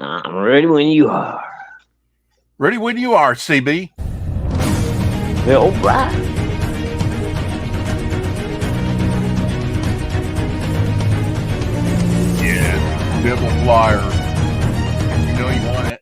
I'm ready when you are. Ready when you are, CB. All right. Yeah, Devil Flyer. You know you want it.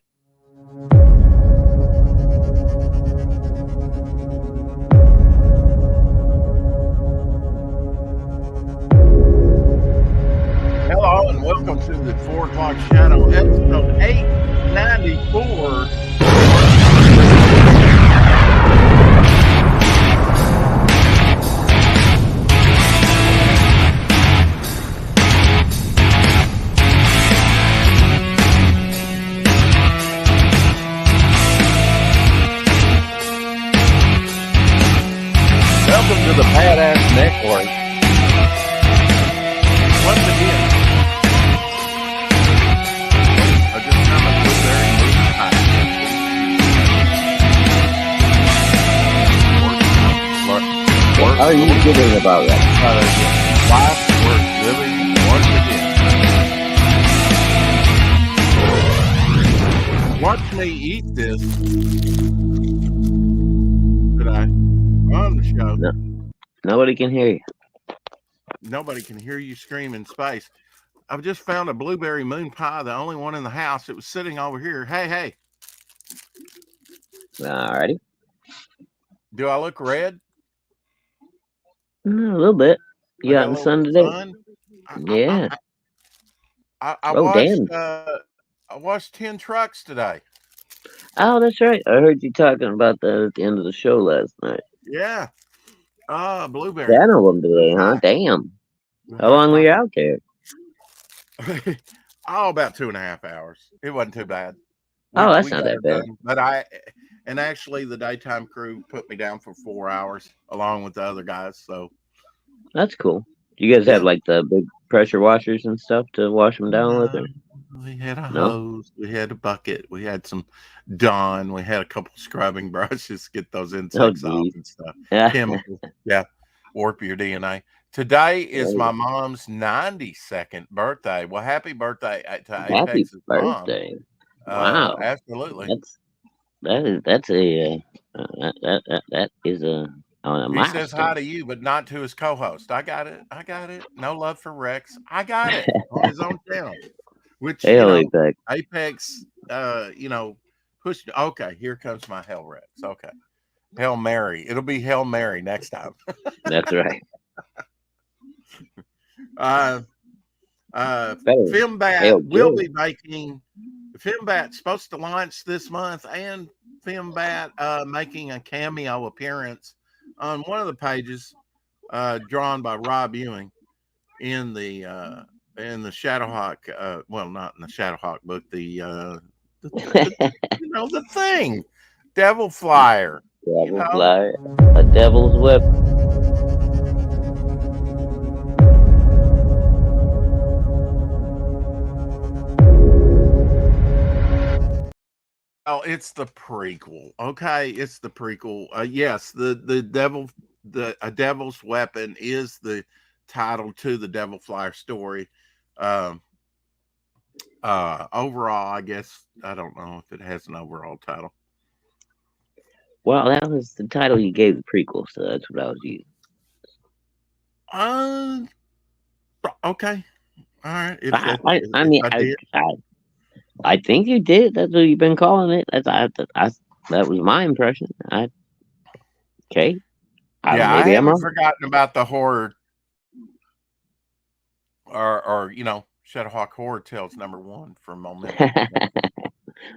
Hello and welcome to the 4 o'clock shadow, episode 894. Welcome to the Badass Network. Once again, I just found a blueberry moon pie. How are you feeling about that? Life worth living once again. Watch me eat this. Did I? On the show. No. Nobody can hear you. Nobody can hear you scream in space. I've just found a blueberry moon pie, the only one in the house. It was sitting over here. Hey. Alrighty. Do I look red? A little bit. You got in the sun today? Yeah. I washed 10 trucks today. Oh, that's right. I heard you talking about that at the end of the show last night. Yeah. Blueberry. 10 of them today, huh? Damn. How long were you out there? About 2.5 hours. It wasn't too bad. That's not that bad. But actually the daytime crew put me down for 4 hours along with the other guys. So that's cool. You guys have like the big pressure washers and stuff to wash them down with? Or? We had a hose, we had a bucket, we had some Dawn, we had a couple scrubbing brushes to get those insects off and stuff. Chemicals, warp your DNA. Today is my mom's 92nd birthday. Well, happy birthday to Apex's birthday! Mom. Wow, absolutely. That is a. He says hi to you, but not to his co-host. I got it. No love for Rex. I got it on his own channel. Which Apex, pushed. Okay, here comes my Hell Rex. Okay, Hail Mary. It'll be Hail Mary next time. That's right. Fembat will be making. Fembat's supposed to launch this month, and Fembat making a cameo appearance on one of the pages drawn by Rob Ewing in the Shadowhawk, well, not in the Shadowhawk book, the thing, Devil Flyer. Flyer, a devil's whip. Oh, it's the prequel. Okay, it's the prequel. Yes, the Devil's Weapon is the title to the Devil Flyer story. Overall, I guess I don't know if it has an overall title. Well, that was the title you gave the prequel, so that's what I was using. Okay, all right. I think you did. That's what you've been calling it. That was my impression. I haven't forgotten about the horror, or Shadowhawk Horror Tales #1 for a moment. I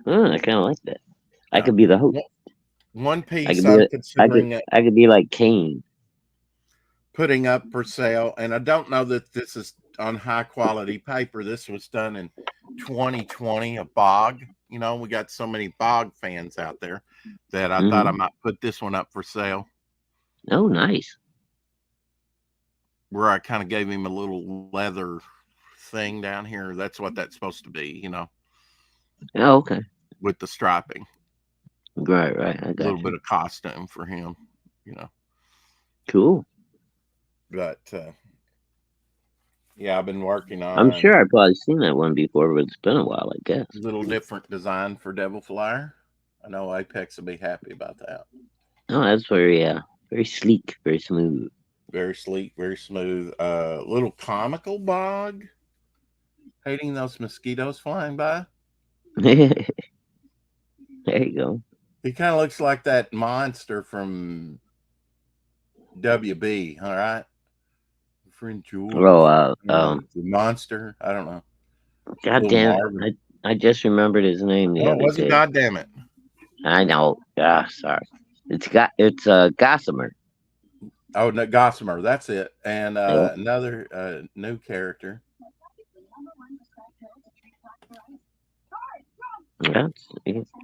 kind of like that. I could be the host. One Piece. I could be like Kane, putting up for sale, and I don't know that this is on high quality paper. This was done in 2020, a Bog. We got so many Bog fans out there that I thought I might put this one up for sale. Oh, nice. Where I kind of gave him a little leather thing down here. That's what that's supposed to be, Oh, okay. With the striping. Right. I got a little bit of costume for him, Cool. But Yeah, I've been working I'm on sure I've probably seen that one before, but it's been a while, I guess. a little different design for Devil Flyer. I know Apex will be happy about that. Oh, that's very sleek, very smooth. Very sleek, very smooth. Little comical bog. Hating those mosquitoes flying by. There you go. He kind of looks like that monster from WB. All right, friend George. Oh, The monster. I don't know. God Little damn Marvin. it! I just remembered his name the Oh, it other wasn't. day. God damn it! I know. Ah, sorry. It's Gossamer. Oh, no, Gossamer. That's it. And Yeah. another new character.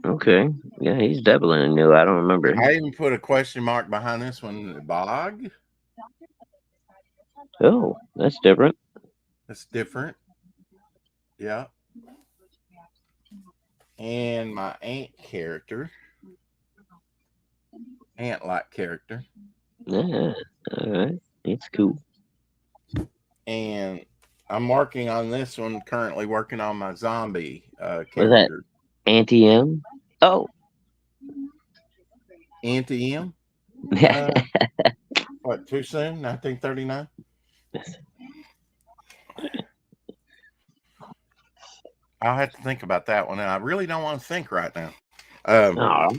Okay. Yeah, he's definitely new. I don't remember. I even put a question mark behind this one. Bog. Oh, that's different. That's different. Yeah. And my ant character. Ant-like character. Yeah. All right. It's cool. And I'm working on this one. Currently working on my zombie Was that character. Anti-M? Oh. Anti-M. What? Too soon? 1939. I'll have to think about that one, and I really don't want to think right now. Oh.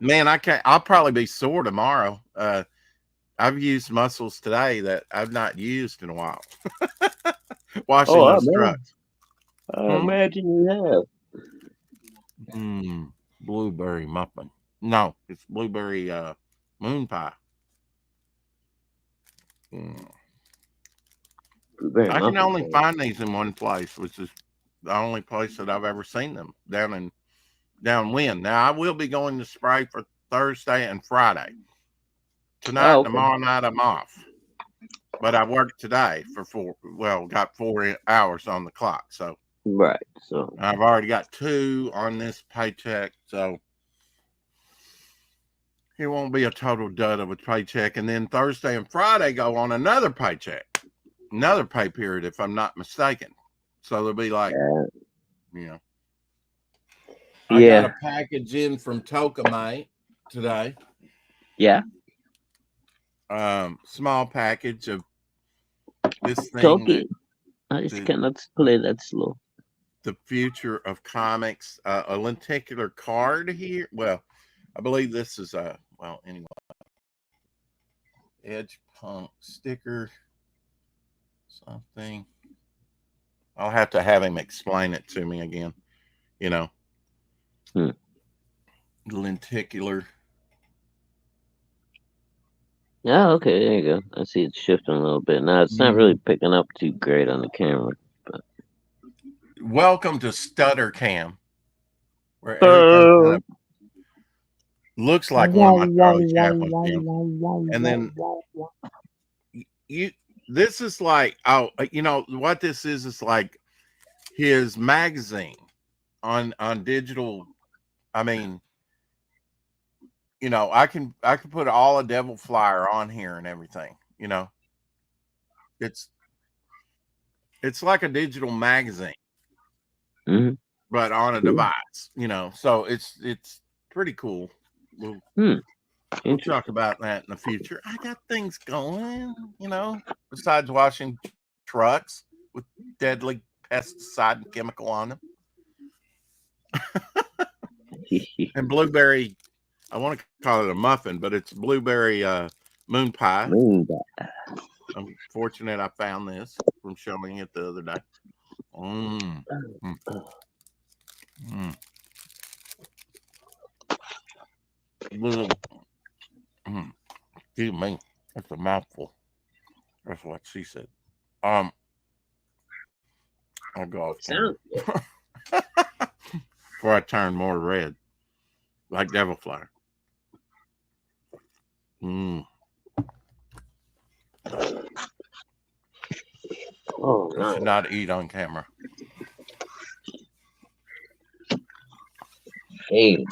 Man, I can't. I'll probably be sore tomorrow. I've used muscles today that I've not used in a while. Washing those trucks. I imagine you have. Blueberry muffin. No, it's blueberry moon pie. I can only find these in one place, which is the only place that I've ever seen them down Wynn. Now I will be going to Spray for Thursday and Friday. Tonight, and tomorrow night I'm off, but I worked today for got 4 hours on the clock. So right. So I've already got 2 on this paycheck. So it won't be a total dud of a paycheck. And then Thursday and Friday go on another paycheck, another pay period, if I'm not mistaken. So there'll be like, I got a package in from Tokamite today. Yeah. Small package of this thing. Toki. I just cannot play that slow. The future of comics. A lenticular card here. Well, I believe this is anyway. Edge Punk sticker. Something. I'll have to have him explain it to me again. Lenticular. Yeah, okay, there you go. I see it's shifting a little bit. Now it's not really picking up too great on the camera. But... Welcome to Stutter Cam, where everything kind of looks like one of my Charlie Chaplin films. And then this is like, what this is like his magazine on digital. I mean, I can put all a Devil Flyer on here and everything. It's like a digital magazine, but on a device. So it's pretty cool. We'll talk about that in the future. I got things going, besides washing trucks with deadly pesticide and chemical on them. And blueberry, I want to call it a muffin, but it's blueberry moon pie. I'm fortunate I found this from showing it the other day. Excuse me, that's a mouthful. That's what she said. I'll go before I turn more red, like Devil Flyer. Oh, you should not eat on camera. Hey,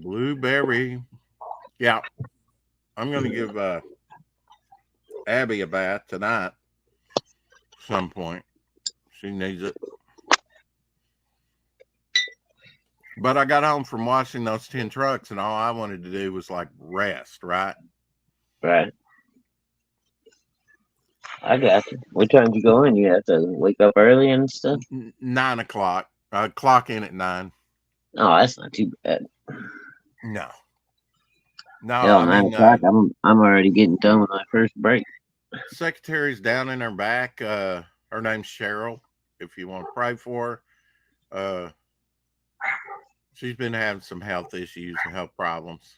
blueberry. Yeah, I'm gonna give Abby a bath tonight. Some point. She needs it. But I got home from washing those 10 trucks, and all I wanted to do was like rest, right? Right. I got you. What time did you go in? You have to wake up early and stuff? 9 o'clock. Clock in at 9. Oh, that's not too bad. No. No, Hell, 9 o'clock. I'm already getting done with my first break. Secretary's down in her back. Her name's Cheryl. If you want to pray for her. She's been having some health issues and health problems.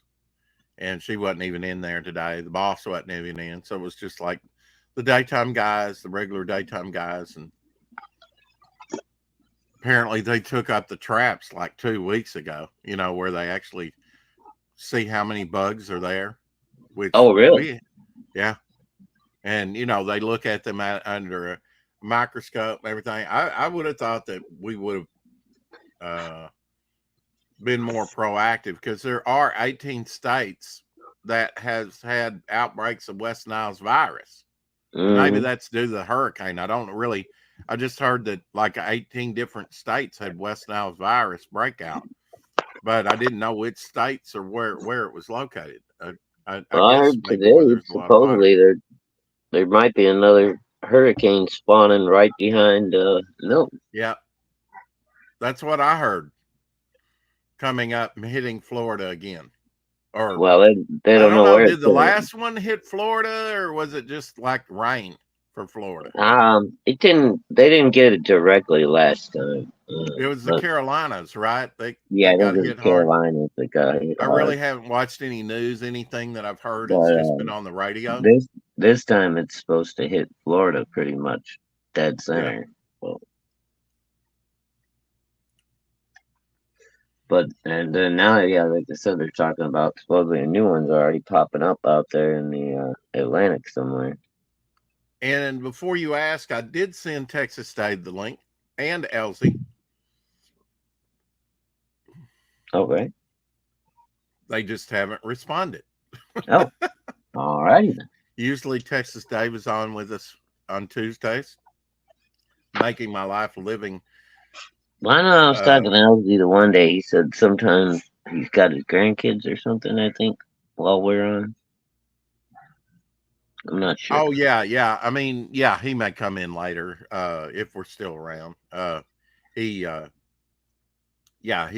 And she wasn't even in there today. The boss wasn't even in. So it was just like the daytime guys, the regular daytime guys. And apparently they took up the traps like 2 weeks ago, where they actually see how many bugs are there. Which oh, really? Yeah. And, they look at them under a microscope and everything. I would have thought that we would have been more proactive, because there are 18 states that has had outbreaks of West Nile's virus. Maybe that's due to the hurricane. I just heard that like 18 different states had West Nile's virus breakout, but I didn't know which states or where it was located. I heard today supposedly there might be another hurricane spawning right behind Milton. Yeah, that's what I heard. Coming up and hitting Florida again. Or well, they don't know where. Did the last one hit Florida, or was it just like rain for Florida? They didn't get it directly last time. It was the Carolinas, right? They got hit Carolinas. They got hit hard. I really haven't watched any news, anything that I've heard. It's just been on the radio. This time it's supposed to hit Florida pretty much dead center. Yeah. But and then now, like I said, they're talking about supposedly a new one's already popping up out there in the Atlantic somewhere. And before you ask, I did send Texas State the link and Elsie. Okay. They just haven't responded. Oh, all righty then. Usually Texas Dave is on with us on Tuesdays, making my life a living. Well, I know I was talking to Elsie the one day. He said sometimes he's got his grandkids or something, I think, while we're on. I'm not sure. Oh, yeah. I mean, yeah, he may come in later if we're still around. He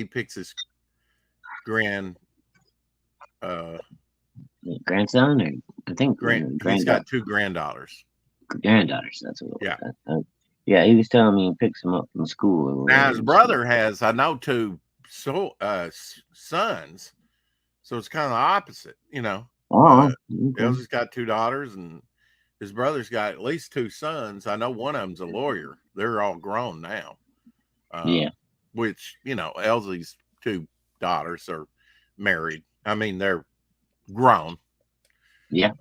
picks his grandson, or I think he's got 2 granddaughters. Granddaughters, that's what it was. Yeah, he was telling me he picks them up from school. Now his brother has, I know, 2 sons, so it's kind of the opposite, Oh, Elsie's got 2 daughters, and his brother's got at least 2 sons. I know one of them's a lawyer. They're all grown now. Which, Elsie's 2 daughters are married. I mean, they're grown. Yeah.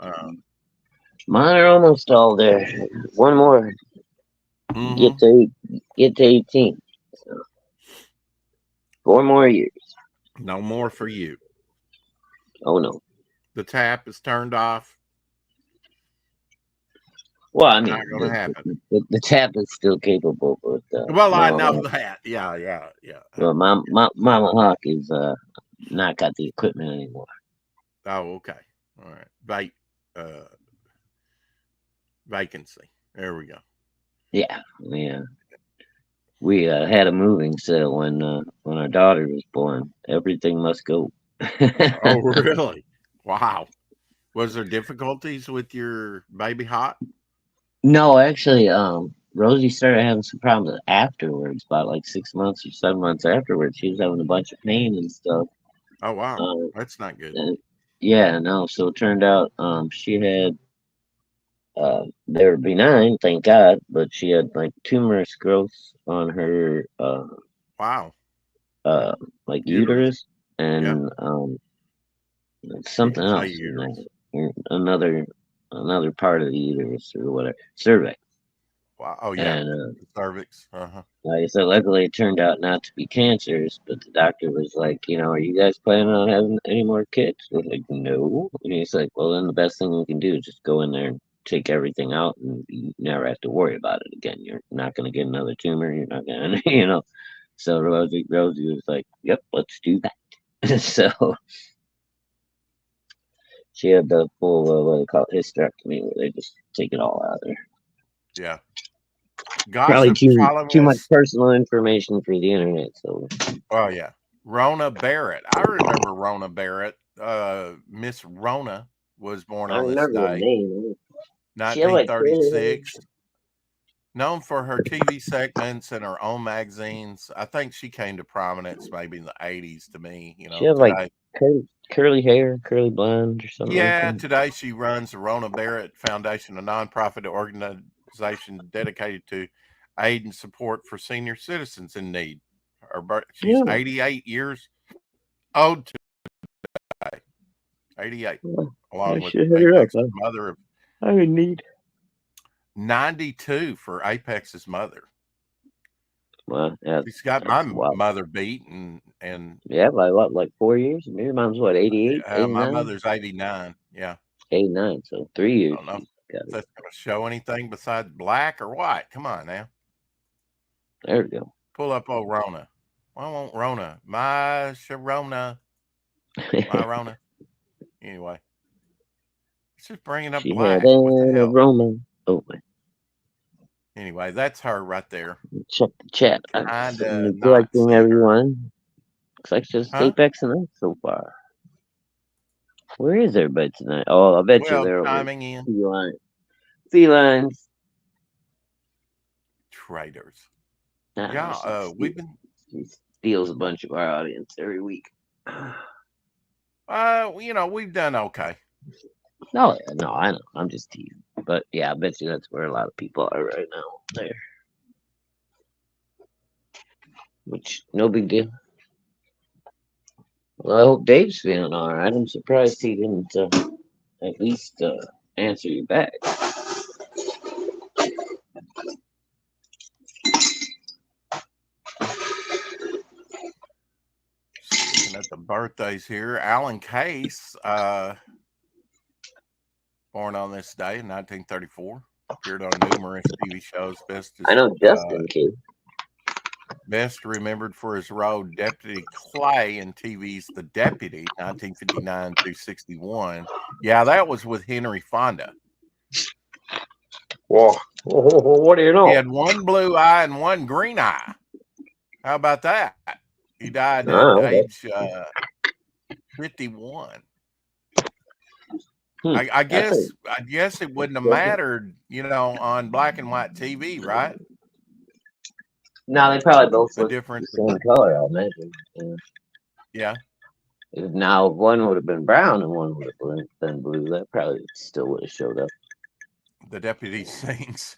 Mine are almost all there. One more. Get to 18. So 4 more years. No more for you. Oh no. The tap is turned off. Well, I mean, not going to happen. The tap is still capable, but well, I know that. Yeah. Well, Mama Hawk is not got the equipment anymore. Oh, okay. All right. Vacancy. There we go. Yeah. We had a moving sale when our daughter was born. Everything must go. Oh, really? Wow. Was there difficulties with your baby Hot? No, actually, Rosie started having some problems afterwards, about like 6 months or 7 months afterwards. She was having a bunch of pain and stuff. Oh, wow. That's not good. So it turned out she had they were benign, thank God, but she had like tumorous growths on her wow. Like uterus and something else. Another part of the uterus or whatever. Cervix. Wow. Oh yeah. And, cervix. Like I said, luckily it turned out not to be cancerous, but the doctor was like, are you guys planning on having any more kids? We're like, no. And he's like, well, then the best thing we can do is just go in there and take everything out and you never have to worry about it again. You're not going to get another tumor. You're not going to, So Rosie was like, "Yep, let's do that." So she had the full what they call it, hysterectomy, where they just take it all out of there. Yeah. Probably too much personal information for the internet. So. Oh yeah, Rona Barrett. I remember Rona Barrett. Miss Rona was born on this day. 1936. Known for her TV segments and her own magazines. I think she came to prominence maybe in the 80s to me. She had like curly hair, curly blonde or something. Yeah, today she runs the Rona Barrett Foundation, a nonprofit organization dedicated to aid and support for senior citizens in need. She's 88 years old today. 88. Along with Apex's mother of I would need 92 for Apex's mother. Well, yeah, she's got my mother beat and yeah, by what, like 4 years? Your mom's what, 88? My mother's 89. Yeah, 89. So 3 years. I don't know if that's going to show anything besides black or white. Come on now. There we go. Pull up old Rona. Why won't Rona? My Sharona. My Rona. Anyway, it's just bringing up black. What the hell? Roman. Oh, man. Anyway, that's her right there. Check the chat. I'm neglecting everyone. Looks like just Apex tonight so far. Where is everybody tonight? Oh, I bet you they're chiming in. Felines. Traitors. Yeah, we've been. He steals a bunch of our audience every week. We've done okay. No, I know. I'm just teasing. But yeah, I bet you that's where a lot of people are right now. There. Which, no big deal. Well, I hope Dave's feeling all right. I'm surprised he didn't at least answer you back. Looking at the birthdays here, Alan Case, born on this day in 1934, appeared on numerous TV shows. I know Justin Case. Best remembered for his role Deputy Clay in TV's The Deputy, 1959 through 61. Yeah, that was with Henry Fonda. Well, what do you know? He had one blue eye and one green eye. How about that? He died at age 51. I guess it wouldn't have mattered, on black and white TV, right? No, they probably both look different the same color, I imagine. Yeah. Now, one would have been brown and one would have been blue. That probably still would have showed up. The Deputy sings.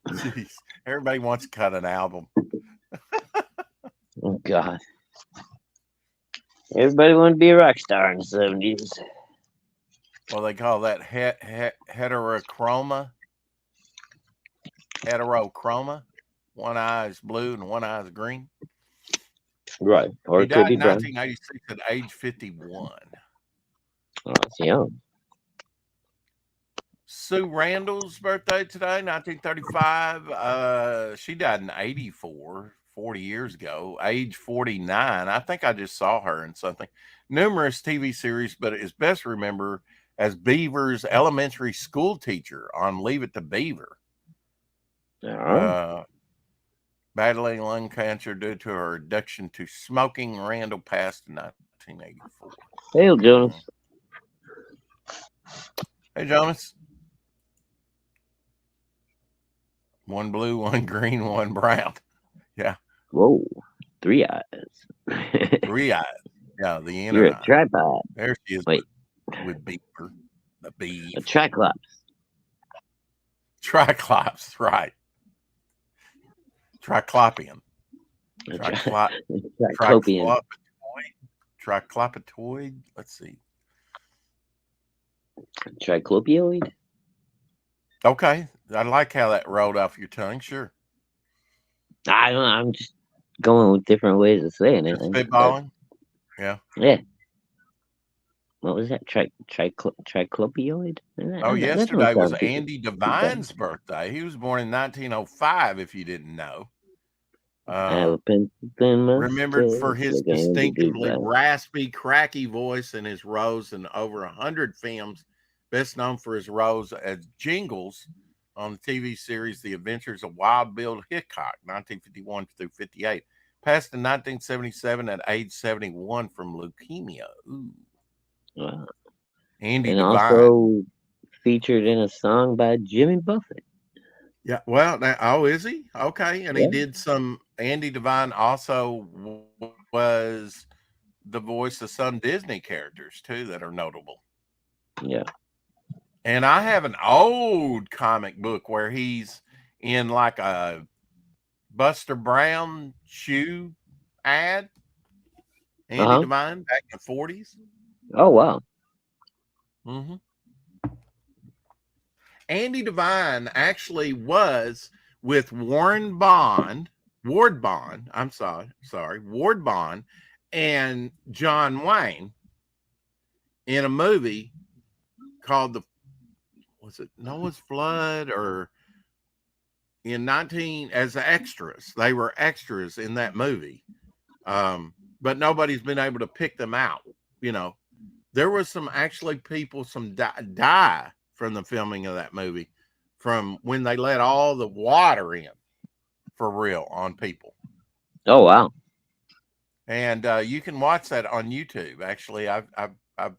Jeez, everybody wants to cut an album. Oh, God. Everybody wanted to be a rock star in the 70s. Well, they call that heterochroma. Heterochroma. One eye is blue and one eye is green. Right. Or he died in 1986 at age 51. Oh, that's young. Sue Randall's birthday today, 1935. She died in 84, 40 years ago, age 49. I think I just saw her in something. Numerous TV series, but is best remembered as Beaver's elementary school teacher on Leave It to Beaver. Battling lung cancer due to her addiction to smoking, Randall passed in 1984. Hey, Jonas. Hey, Jonas. One blue, one green, one brown. Yeah. Whoa. 3 eyes. 3 eyes. Yeah, the inner You're a tripod. There she is. Wait. With Beaver. The bee. A triclops. Triclops, right. Triclopian. Triclopatoid. Let's see. Triclopioid. Okay. I like how that rolled off your tongue. Sure. I don't know. I'm just going with different ways of saying it. Spitballing? Yeah. Yeah. what was that? Triclopioid? Oh, yesterday was Andy Devine's birthday. He was born in 1905, if you didn't know. Remembered for his distinctively raspy, cracky voice and his roles in over 100 films, best known for his roles as Jingles on the TV series The Adventures of Wild Bill Hickok, 1951 through 58. Passed in 1977 at age 71 from leukemia. Ooh. Wow. Andy and Devine. Also featured in a song by Jimmy Buffett. Yeah, well, is he? Okay. And he did some. Andy Devine also was the voice of some Disney characters too that are notable. Yeah. And I have an old comic book where he's in like a Buster Brown shoe ad. Andy Devine back in the 40s. Oh, wow. Mm-hmm. Andy Devine actually was with Ward Bond, Ward Bond, and John Wayne in a movie called was it Noah's Flood, or as extras. They were extras in that movie. But nobody's been able to pick them out. You know, there was some people die from the filming of that movie, from when they let all the water in for real on people. Oh, wow. And you can watch that on YouTube. Actually, I've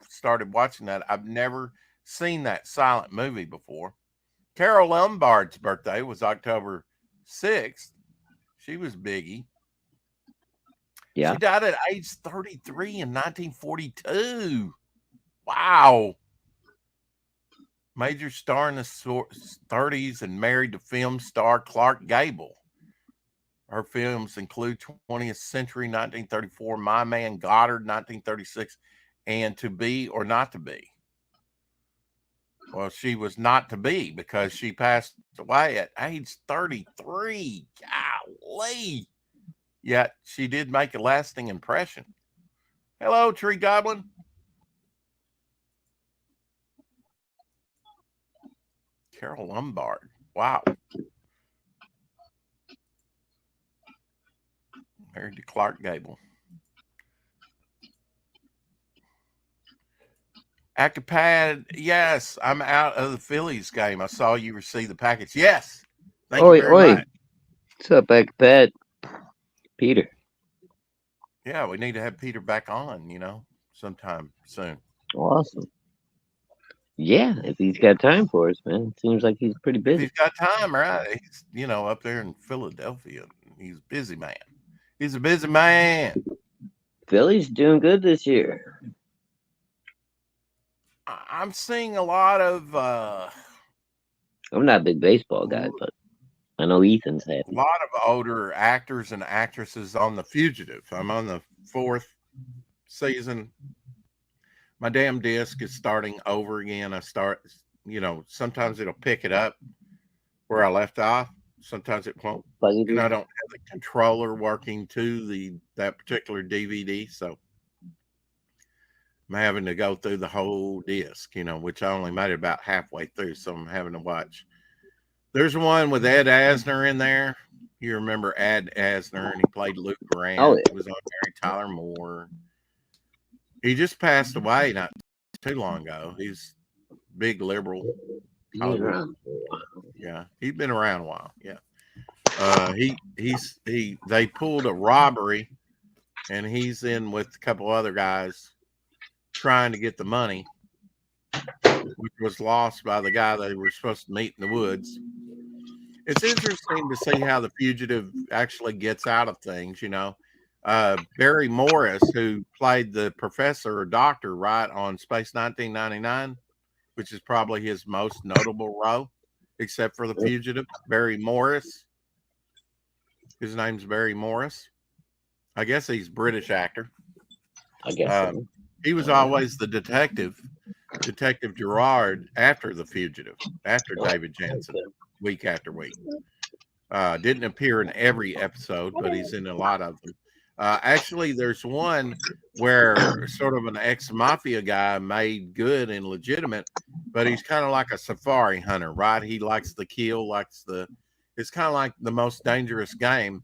started watching that. I've never seen that silent movie before. Carole Lombard's birthday was October 6th. She was biggie. Yeah. She died at age 33 in 1942. Wow. Major star in the 30s and married to film star Clark Gable. Her films include 20th Century, 1934, My Man Goddard, 1936, and To Be or Not to Be. Well, she was not to be because she passed away at age 33. Golly. Yet she did make a lasting impression. Hello, Tree Goblin. Carole Lombard. Wow. Married to Clark Gable. Acapad, yes, I'm out of the Phillies game. I saw you receive the package. Yes. Thank you very much. What's up, Acapad? Peter. Yeah, we need to have Peter back on, sometime soon. Awesome. Yeah, if he's got time for us, man. It seems like he's pretty busy. If he's got time, right? He's, up there in Philadelphia. He's a busy man. He's a busy man. Philly's doing good this year. I'm seeing a lot of I'm not a big baseball guy, but I know Ethan's happy. A lot of older actors and actresses on The Fugitive. I'm on the 4th season. My damn disc is starting over again. Sometimes it'll pick it up where I left off. Sometimes it won't. I don't have the controller working to that particular DVD, so I'm having to go through the whole disc, which I only made it about halfway through, so I'm having to watch. There's one with Ed Asner in there. You remember Ed Asner, and he played Luke Grant. Oh, yeah. He was on Mary Tyler Moore. He just passed away not too long ago. He's a big liberal. Yeah, he's been around a while. Yeah. They pulled a robbery, and he's in with a couple other guys trying to get the money, which was lost by the guy they were supposed to meet in the woods. It's interesting to see how The Fugitive actually gets out of things, Barry Morris, who played the professor or doctor right on Space 1999, which is probably his most notable role, except for The Fugitive. Barry Morris. His name's Barry Morris. I guess he's a British actor. I guess so. He was always the Detective Gerard after The Fugitive, after David Jansen, week after week. Didn't appear in every episode, but he's in a lot of them. Actually, there's one where sort of an ex-mafia guy made good and legitimate, but he's kind of like a safari hunter, right? He likes to kill, it's kind of like The Most Dangerous Game,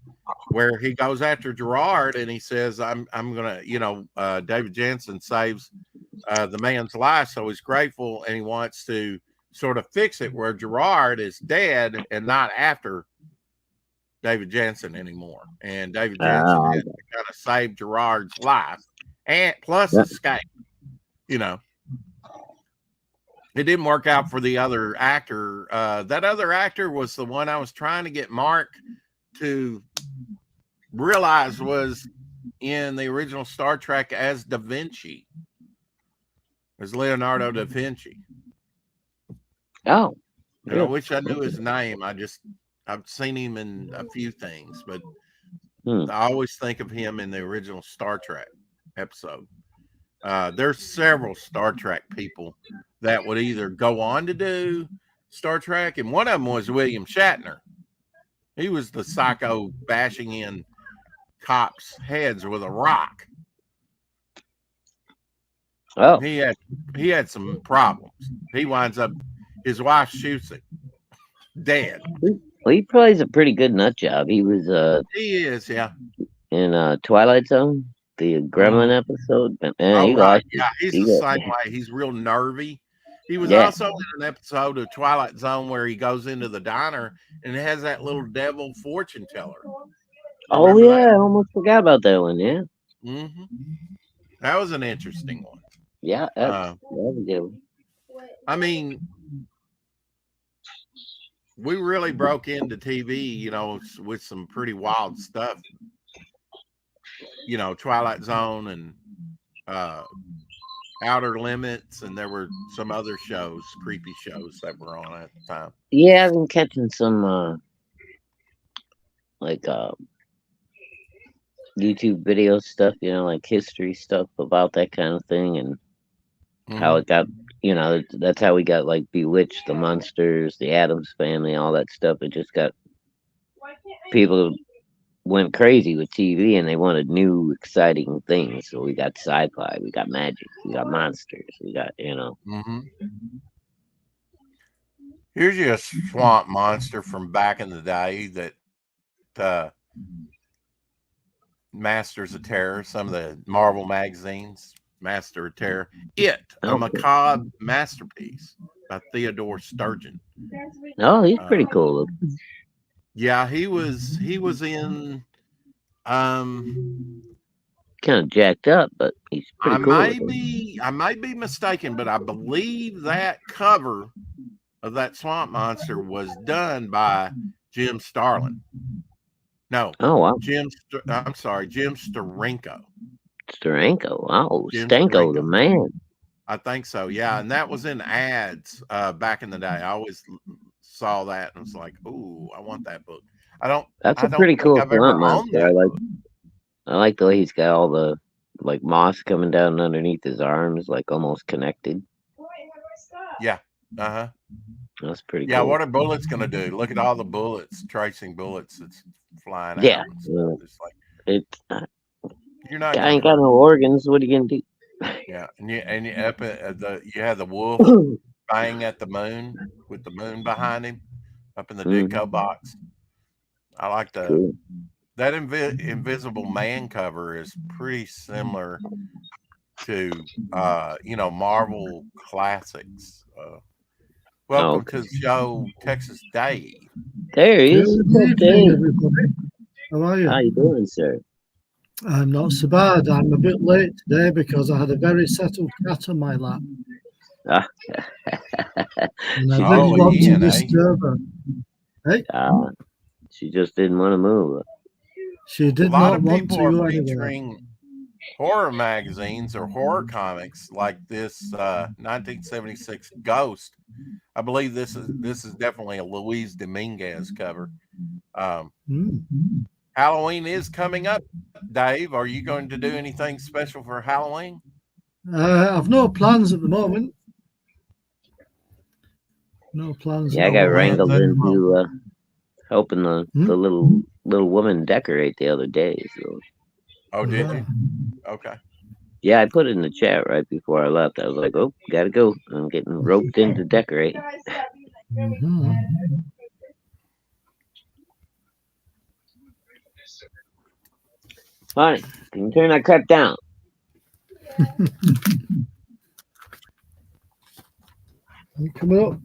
where he goes after Gerard and he says, I'm gonna, David Jansen saves the man's life, so he's grateful and he wants to sort of fix it where Gerard is dead and not after David Jansen anymore. And David Jansen had to kind of save Gerard's life and plus escape. It didn't work out for the other actor. That other actor was the one I was trying to get Mark to realize was in the original Star Trek as Da Vinci, as Leonardo da Vinci. Oh, I wish I knew his name. I've seen him in a few things, but I always think of him in the original Star Trek episode. There's several Star Trek people that would either go on to do Star Trek, and one of them was William Shatner. He was the psycho bashing in cops' heads with a rock. Oh, he had some problems. He winds up, his wife shoots him dead. Well, he plays a pretty good nut job. He was he is, yeah, in Twilight Zone, the Gremlin episode. But man, he's the same way. He's real nervy. He was also in an episode of Twilight Zone where he goes into the diner and it has that little devil fortune teller. Oh yeah, I almost forgot about that one. Yeah, that was an interesting one. Yeah, that was a good one. I mean, we really broke into TV, with some pretty wild stuff. Twilight Zone and Outer Limits, and there were some other shows, creepy shows that were on at the time. Yeah, I've been catching some YouTube video stuff, like history stuff about that kind of thing, and how it got, that's how we got like Bewitched, the Monsters, the Addams Family, all that stuff. It just got people went crazy with TV and they wanted new, exciting things. So we got sci-fi, we got magic, we got monsters, we got, Here's your swamp monster from back in the day that Masters of Terror, some of the Marvel magazines, Master of Terror. A Macabre Masterpiece by Theodore Sturgeon. Oh, he's pretty cool. Yeah, he was in kind of jacked up, but he's pretty cool. I might be mistaken, but I believe that cover of that swamp monster was done by Jim Starlin. No. Oh wow. Jim Steranko. Steranko. Wow. Stanko, the man. I think so. Yeah, and that was in ads back in the day. I always saw that and was like, "Ooh, I want that book." That's a pretty cool swamp monster. I like the way he's got all the moss coming down underneath his arms, almost connected. Yeah. That's pretty cool. Yeah, what are bullets gonna do? Look at all the bullets, tracing bullets that's flying out. Yeah. You're not. I ain't got no organs. What are you gonna do? Yeah, and you up at you have the wolf bang at the moon with the moon behind him up in the Ditko box. I like that Invisible Man cover is pretty similar to Marvel classics. Welcome to the show, Texas Dave. There he is. Dave, everybody. How are you? How you doing, sir? I'm not so bad. I'm a bit late today because I had a very settled cat on my lap. And I didn't want to disturb her. Hey? She just didn't want to move. She did not want to. A lot of people are featuring horror magazines or horror comics like this 1976 Ghost. I believe this is definitely a Luis Dominguez cover. Halloween is coming up, Dave. Are you going to do anything special for Halloween? I've no plans at the moment. No plans. Yeah, I got wrangled into helping the little woman decorate the other day. So. Oh, did you? Okay. Yeah, I put it in the chat right before I left. I was like, "Oh, gotta go. I'm getting roped in to decorate." Mm-hmm. Honey, can you turn that crap down? You coming up?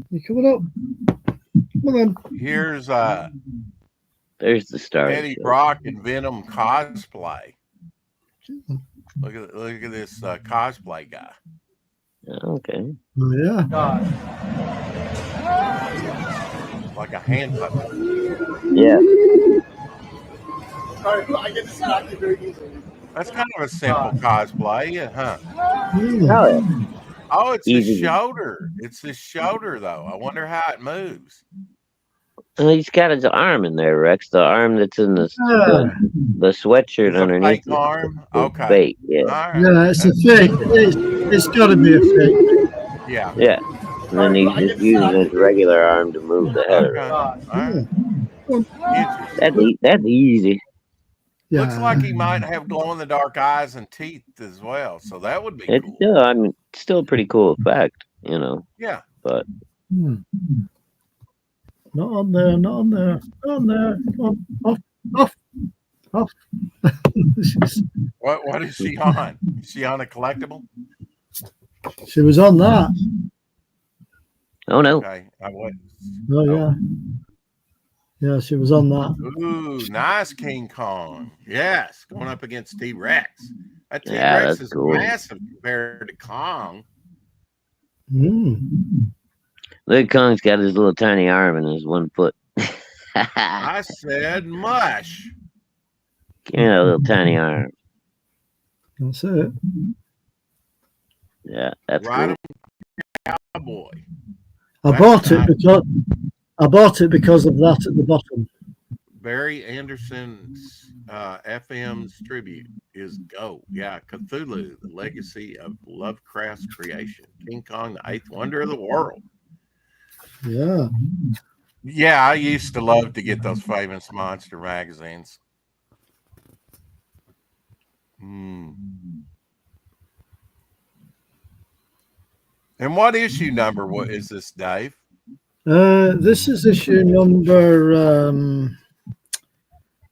You coming up? Come on. Here's There's the star. Eddie Brock and Venom cosplay. Look at this cosplay guy. Okay. Oh, yeah. Like a hand puppet. Yeah. That's kind of a simple cosplay, huh? Oh, it's his shoulder. It's his shoulder, though. I wonder how it moves. He's got his arm in there, Rex. The arm that's in the sweatshirt it's underneath. A fake arm? Okay. Fake, yeah. Right. Yeah, it's a fake. It's got to be a fake. Yeah. Yeah. And then he's just using his regular arm to move the head around. That's easy. Yeah. Looks like he might have glow-in-the-dark eyes and teeth as well, so that would be cool. Still, I mean, still a pretty cool effect, you know. Yeah. But not on there, not on there, not on there. Come on, off. What is she on? Is she on a collectible? She was on that. Oh no. Okay. Oh yeah. Yeah, she was on that. Ooh, nice King Kong. Yes, going up against T-Rex. That T-Rex is cool. Massive compared to Kong. Look, Kong's got his little tiny arm and his 1 foot. I said mush. Give me that little tiny arm. That's it. Yeah, that's right, cool. Cowboy. I bought it because of that at the bottom. Barry Anderson's FM's tribute is Go. Yeah, Cthulhu, the legacy of Lovecraft's creation. King Kong, the 8th wonder of the world. Yeah. Yeah, I used to love to get those famous monster magazines. And what issue number is this, Dave? This is issue number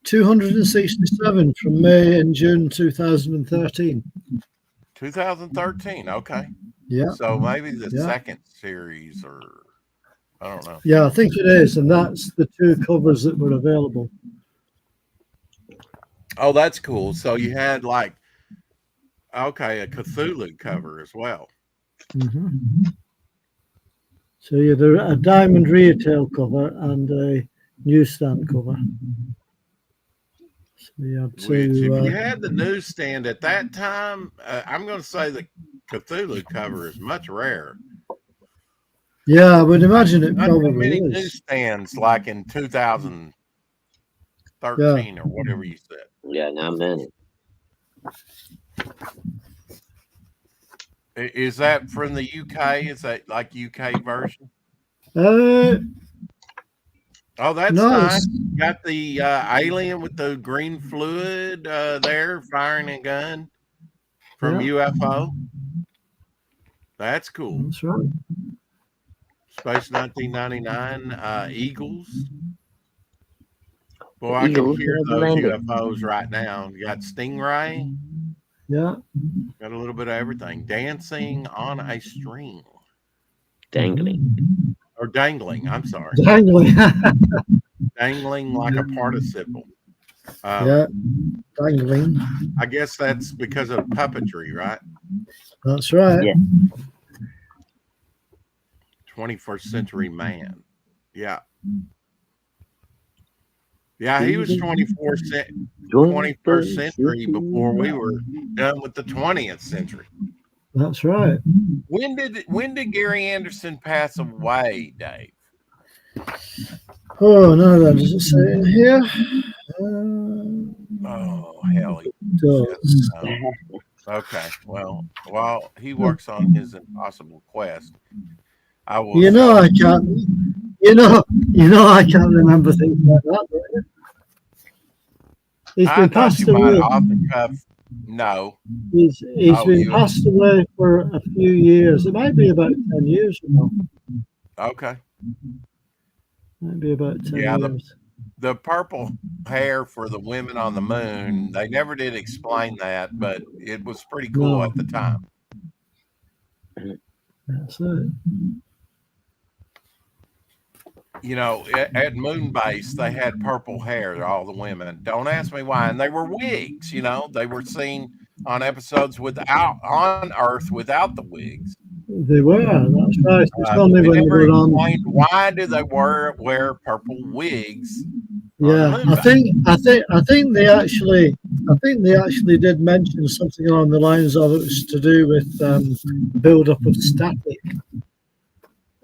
267 from May and June 2013. 2013, okay. Yeah. So maybe the second series, or I don't know. Yeah, I think it is, and that's the 2 covers that were available. Oh, that's cool. So you had a Cthulhu cover as well. So you had a diamond retail cover and a newsstand cover. So you had if you had the newsstand at that time, I'm going to say the Cthulhu cover is much rarer. Yeah, I would imagine it probably many is. Newsstands like in 2013 or whatever you said. Yeah, not many. Is that from the UK? Is that like UK version? Oh, that's nice. Got the alien with the green fluid there firing a gun from UFO. That's cool. That's right. Space 1999 Eagles. Boy, I can hear those UFOs right now. You got Stingray. Yeah. Got a little bit of everything. Dancing on a string. Dangling. Or dangling, I'm sorry. Dangling. Dangling like a participle. Dangling. I guess that's because of puppetry, right? That's right. Yeah. 21st Century Man. Yeah. Yeah, he was 21st century before we were done with the 20th century. That's right. When did Gary Anderson pass away, Dave? Oh no, that doesn't say it in here. Oh hell, he does. Okay, well, while he works on his impossible quest, I will. I can't. I can't remember things like that. He's been passed away. Off the cuff. No. He's been passed away for a few years. It might be about 10 years ago. Okay. Might be about 10 years. The purple hair for the women on the moon, they never did explain that, but it was pretty cool at the time. That's it. You know, at Moonbase, they had purple hair, all the women. Don't ask me why. And they were wigs, you know. They were seen on episodes on Earth without the wigs. They were, that's right. Tell me when they were on. Why do they wear purple wigs? Yeah, I think they actually did mention something along the lines of it was to do with build up of static.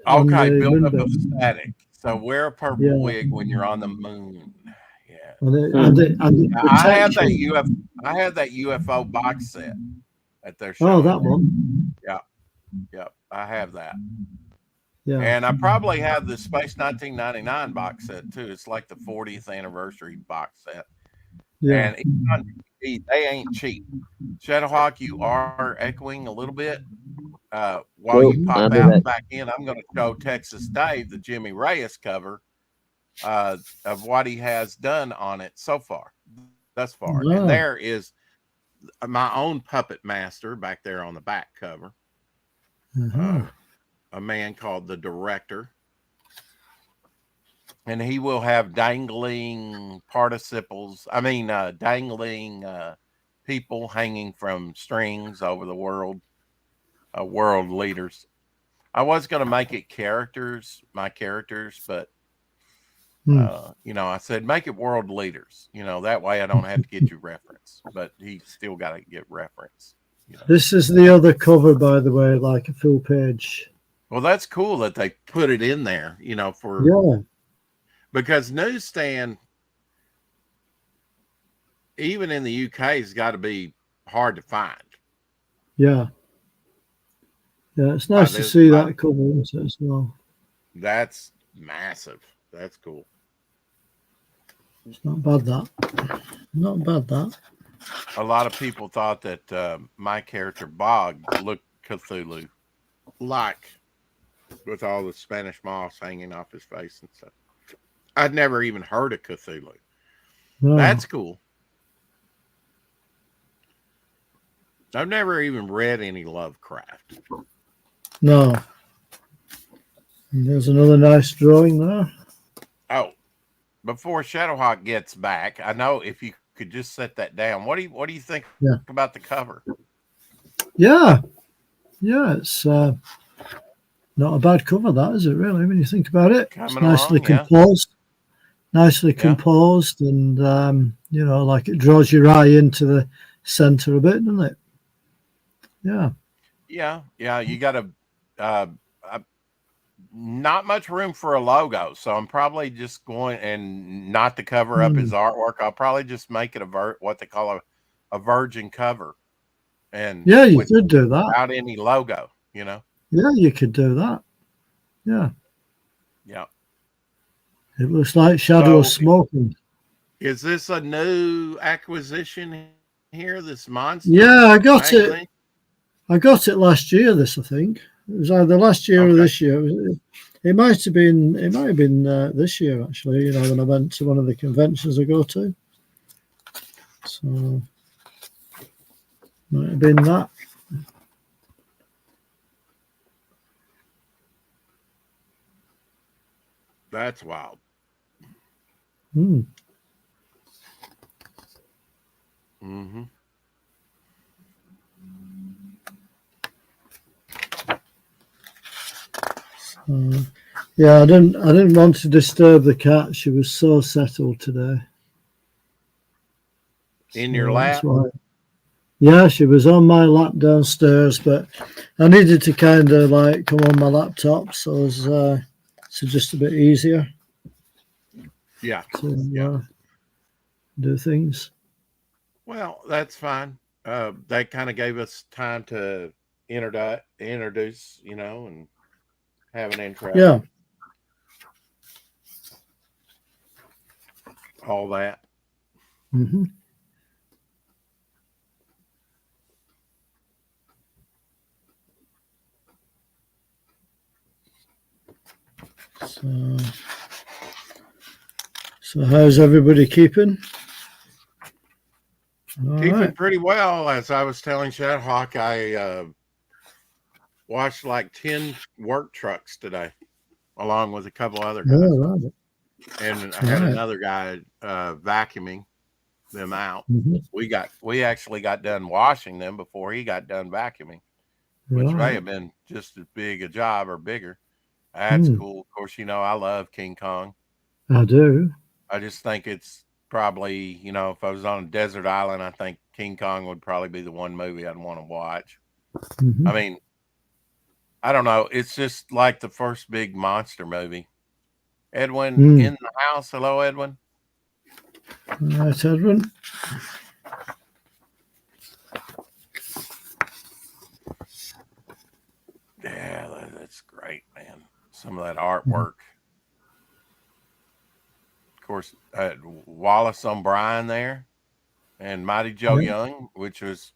Okay, build up of static. So wear a purple wig when you're on the moon. Yeah. I had that UFO box set at their show. Oh, that one. Yeah, I have that. Yeah. And I probably have the Space 1999 box set too. It's like the 40th anniversary box set. Yeah. And they ain't cheap. Shadowhawk, you are echoing a little bit. While you pop out back in, I'm going to show Texas Dave the Jimmy Reyes cover of what he has done on it so far, thus far. Yeah. And there is my own puppet master back there on the back cover. Mm-hmm. A man called the Director. And he will have dangling participles. Dangling people hanging from strings over the world. World leaders. I was going to make it my characters, but I said make it world leaders. That way I don't have to get you reference, but he still got to get reference. This is the other cover, by the way, like a full page. Well, that's cool that they put it in there. Because Newsstand, even in the UK, has got to be hard to find. Yeah. Yeah, it's nice to see that cover as well. That's massive. That's cool. It's not bad, that. Not bad, that. A lot of people thought that my character, Bog, looked Cthulhu-like with all the Spanish moss hanging off his face and stuff. I'd never even heard of Cthulhu. No. That's cool. I've never even read any Lovecraft. No. And there's another nice drawing there. Oh, before Shadowhawk gets back, I know if you could just set that down. What do you think about the cover? Yeah, it's not a bad cover, that is it? Really, when you think about it, it's nicely composed, composed, and like it draws your eye into the center a bit, doesn't it? Yeah. You got to. Not much room for a logo, so I'm probably just going and not to cover up his artwork. I'll probably just make it what they call a virgin cover, and you could do that without any logo. Yeah, you could do that. Yeah. It looks like Shadow Smoking. Is this a new acquisition here? This monster? Yeah, I got it. I got it last year. I think. It was either last year or this year. It might have been this year, actually, when I went to one of the conventions I go to. So, might have been that. That's wild. Mm-hmm. I didn't want to disturb the cat. She was so settled today. In your lap? Yeah, she was on my lap downstairs, but I needed to kind of like come on my laptop, so it's just a bit easier. Yeah. To do things. Well, that's fine. That kind of gave us time to introduce, and have an intro. Yeah. All that. Mm-hmm. So how's everybody keeping? Keeping pretty well. As I was telling Shadhawk, I washed like 10 work trucks today, along with a couple other guys. Right. And I had another guy vacuuming them out. We actually got done washing them before he got done vacuuming, which may have been just as big a job or bigger. That's cool. Of course, I love King Kong. I do. I just think it's probably, if I was on a desert island, I think King Kong would probably be the one movie I'd want to watch. I mean, I don't know. It's just like the first big monster movie. Edwin in the house. Hello, Edwin. That's Edwin. Yeah, that's great, man. Some of that artwork. Of course, Wallace O'Brien there, and Mighty Joe Young, which was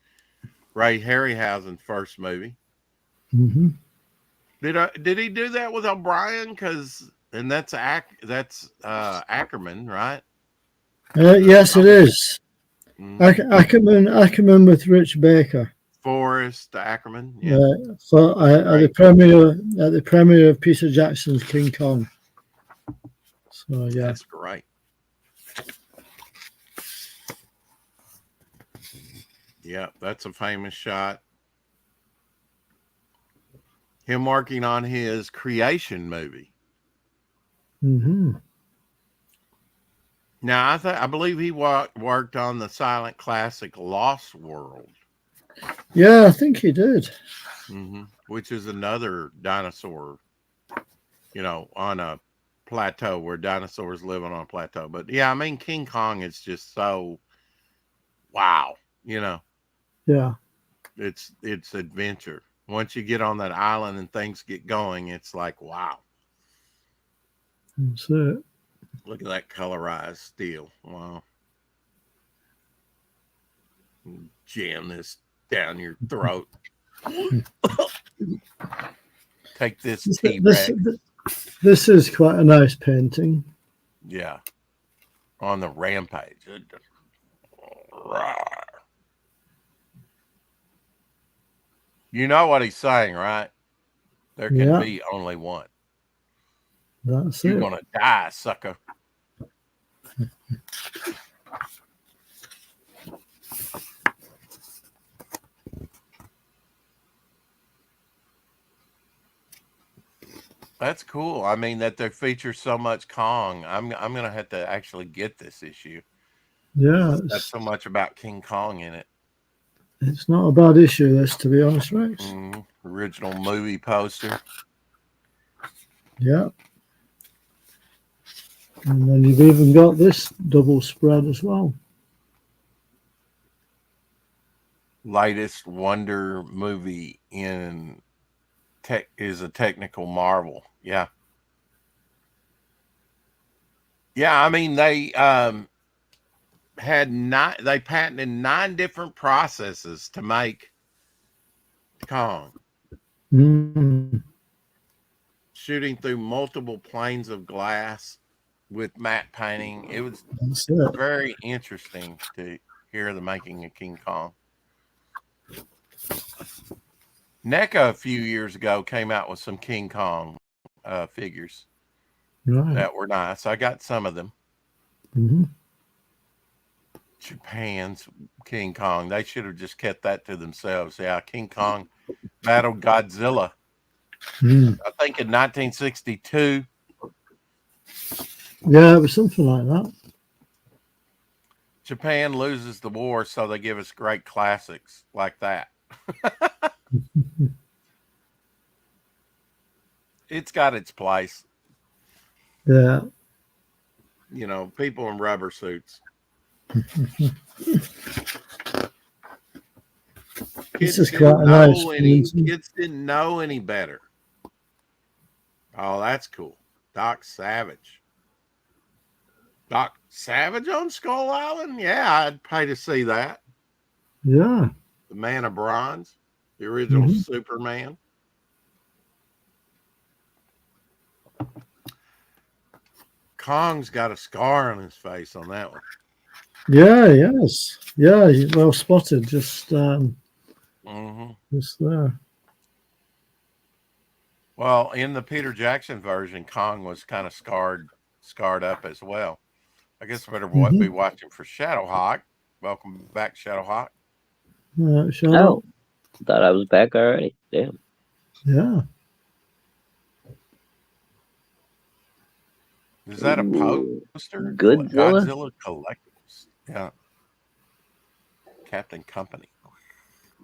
Ray Harryhausen's first movie. Did he do that with O'Brien? And that's Ackerman, right? Yes, it is. Ackerman with Rich Baker. Forrest Ackerman. Yeah. At the premiere of Peter Jackson's King Kong. So yeah, that's great. Yeah, that's a famous shot. Him working on his creation movie. Now, I believe he worked on the silent classic Lost World. Yeah, I think he did. Which is another dinosaur, on a plateau where dinosaurs live on a plateau. But yeah, I mean, King Kong is just so wow, Yeah. It's adventure. Once you get on that island and things get going, it's like, wow. That's it. Look at that colorized steel. Wow. Jam this down your throat. Take this T-Rex. This is quite a nice painting. Yeah. On the rampage. You know what he's saying, right? There can be only one. That's You're going to die, sucker. That's cool. I mean, that they feature so much Kong. I'm going to have to actually get this issue. Yeah. That's so much about King Kong in it. It's not a bad issue, this, to be honest, Rex. Original movie poster. Yeah. And then you've even got this double spread as well. Latest Wonder movie in tech is a technical marvel. Yeah. Yeah, I mean, they patented 9 different processes to make Kong. Shooting through multiple planes of glass with matte painting. It was very interesting to hear the making of King Kong. NECA a few years ago came out with some King Kong figures that were nice. I got some of them. Japan's King Kong. They should have just kept that to themselves. Yeah, King Kong battled Godzilla. I think in 1962. Yeah, it was something like that. Japan loses the war, so they give us great classics like that. It's got its place. Yeah. People in rubber suits. This is quite a nice. Kids didn't know any better. Oh, that's cool. Doc Savage. Doc Savage on Skull Island? Yeah, I'd pay to see that. Yeah. The Man of Bronze, the original Superman. Kong's got a scar on his face on that one. Yeah, yes. Yeah, well spotted. Just there. Well, in the Peter Jackson version, Kong was kind of scarred up as well. I guess we better be watching for Shadowhawk. Welcome back, Shadowhawk. Oh, thought I was back already. Damn. Yeah. Is that a poster? Godzilla Collectibles. Yeah. Captain Company.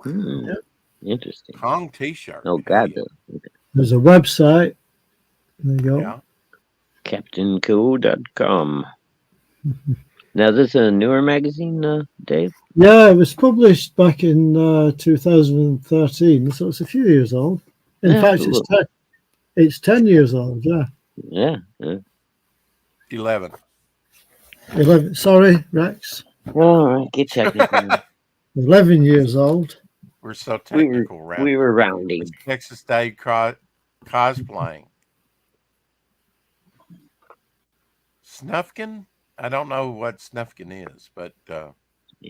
Yep. Interesting. Kong T-shirt. Oh, Godzilla. Okay. There's a website. There you go. Yeah. CaptainCo.com. Now, is this a newer magazine, Dave? Yeah, it was published back in 2013, so it's a few years old. In fact, it's 10 years old. Yeah. Yeah. 11. Sorry, Rex. All right, get checking. 11 years old. We're so technical. We were rounding. Texas Dave cosplaying. Snufkin? I don't know what Snufkin is, but yeah,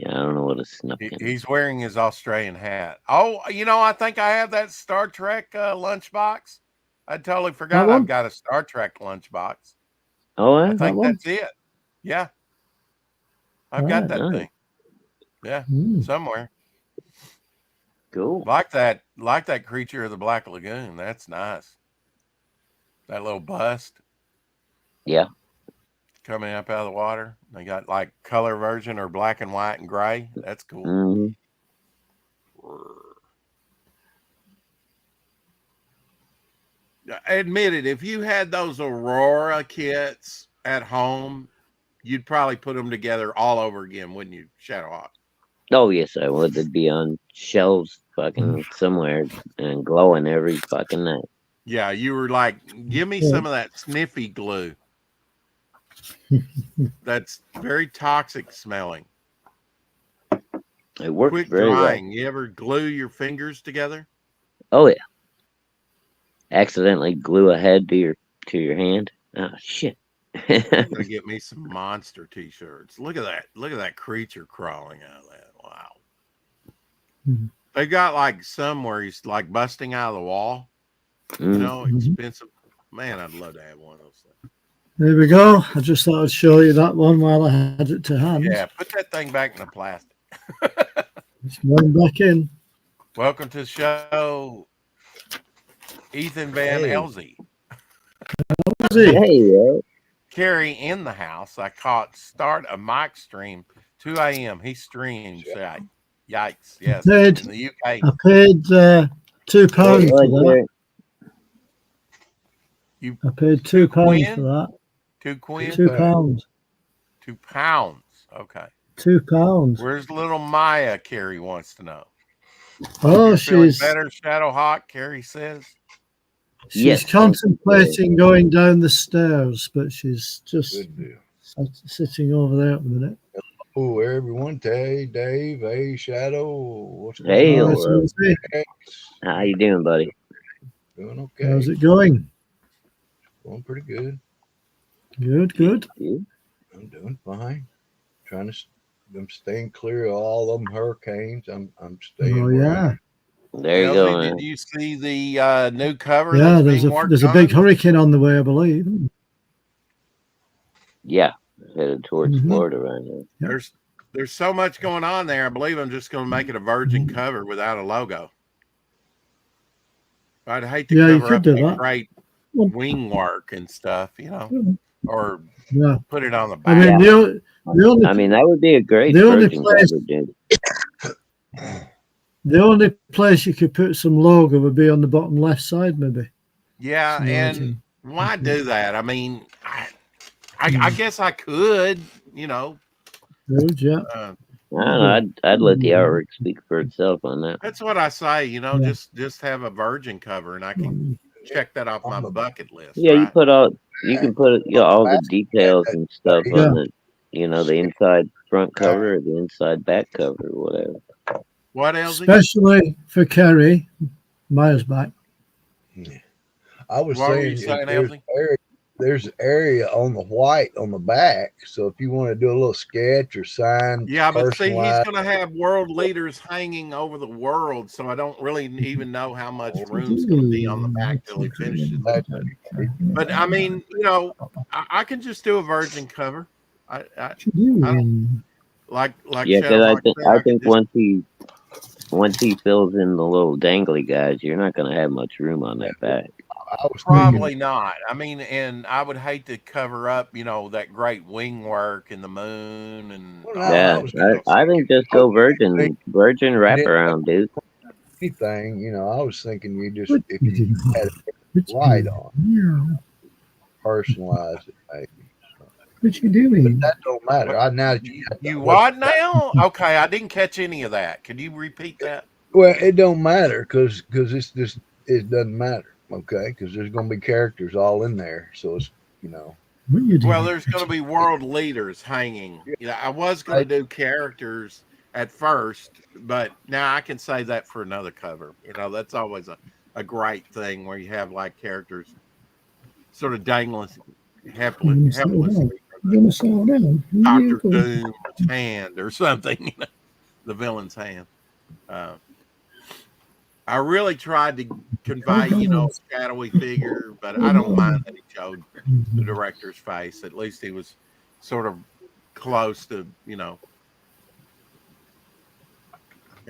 I don't know what a Snufkin is. He's wearing his Australian hat. Oh, I think I have that Star Trek lunchbox. I totally forgot I've got a Star Trek lunchbox. Oh, I think that's it. Yeah. I've got that thing. Yeah, somewhere. Cool. Like that creature of the Black Lagoon. That's nice. That little bust. Yeah. Coming up out of the water. They got like color version or black and white and gray. That's cool. Mm-hmm. Admit it, if you had those Aurora kits at home, you'd probably put them together all over again, wouldn't you, Shadowhawk? Oh, yes, I would. They'd be on shelves fucking somewhere and glowing every fucking night. Yeah, you were like, give me some of that sniffy glue. That's very toxic smelling. It works Quick very drying. well. You ever glue your fingers together? Oh, yeah. Accidentally glue a head to your hand. Oh, shit. I'm gonna get me some monster t-shirts. Look at that. Look at that creature crawling out of that. Wow. Mm-hmm. They got like some where he's like busting out of the wall. Expensive. Man, I'd love to have one of those things. There we go. I just thought I'd show you that one while I had it to hand. Yeah, put that thing back in the plastic. It's going back in. Welcome to the show, Ethan Van Elzy. Hey, Carrie in the house. I caught start a mic stream 2 a.m. He streams. Yikes! Yes, in the UK. I paid £2 for that. I paid £2 for that. £2. £2. Okay. £2. Where's little Maya? Carrie wants to know. Oh, she's better. Shadowhawk. Carrie says. She's contemplating going down the stairs, but she's just sitting over there at the minute. Oh, everyone. Hey, Dave. Hey, Shadow. What's going on? How you doing, buddy? Doing okay. How's it going? Going pretty good. Good. I'm doing fine. I'm staying clear of all them hurricanes. I'm staying. Oh, yeah. There you go. Did you see the new cover? Yeah, there's a big hurricane on the way, I believe. Yeah, headed towards Florida right now. There's so much going on there. I believe I'm just going to make it a virgin cover without a logo. I'd hate to cover up the great wing work and stuff, or put it on the back. I mean, that would be a great virgin cover, dude. The only place you could put some logo would be on the bottom left side, maybe. Yeah, and why do that? I mean, I guess I could, Good, yeah. I don't know. I'd let the artwork speak for itself on that. That's what I say. Just have a virgin cover, and I can check that off my bucket list. Yeah, right? You can put all the details and stuff on the, the inside front cover or the inside back cover or whatever. What else? Especially for Kerry, Maya's back. Yeah. I was saying, there's area on the white on the back. So if you want to do a little sketch or sign, yeah, but see, he's going to have world leaders hanging over the world, so I don't really even know how much room's going to be on the back till he finishes it. But I mean, you know, I can just do a virgin cover. I don't like yeah, because I think once he fills in the little dangly guys, you're not going to have much room on that back. Probably not. I mean, and I would hate to cover up, you know, that great wing work and the moon and yeah. I think just go virgin wraparound, dude. Anything, you know, I was thinking you just if you had a light on, personalize it, maybe. What you doing? But that don't matter. Now that you what now? Okay, I didn't catch any of that. Could you repeat that? Well, it don't matter because it's just it doesn't matter. Okay, because there's going to be characters all in there, so it's well, there's going to be world leaders hanging. You know, I was going to do characters at first, but now I can say that for another cover. You know, that's always a great thing where you have like characters sort of dangling helplessly. Dr. Doom's hand or something, you know, the villain's hand. I really tried to convey, you know, a shadowy figure, but I don't mind that he showed the director's face. At least he was sort of close to, you know.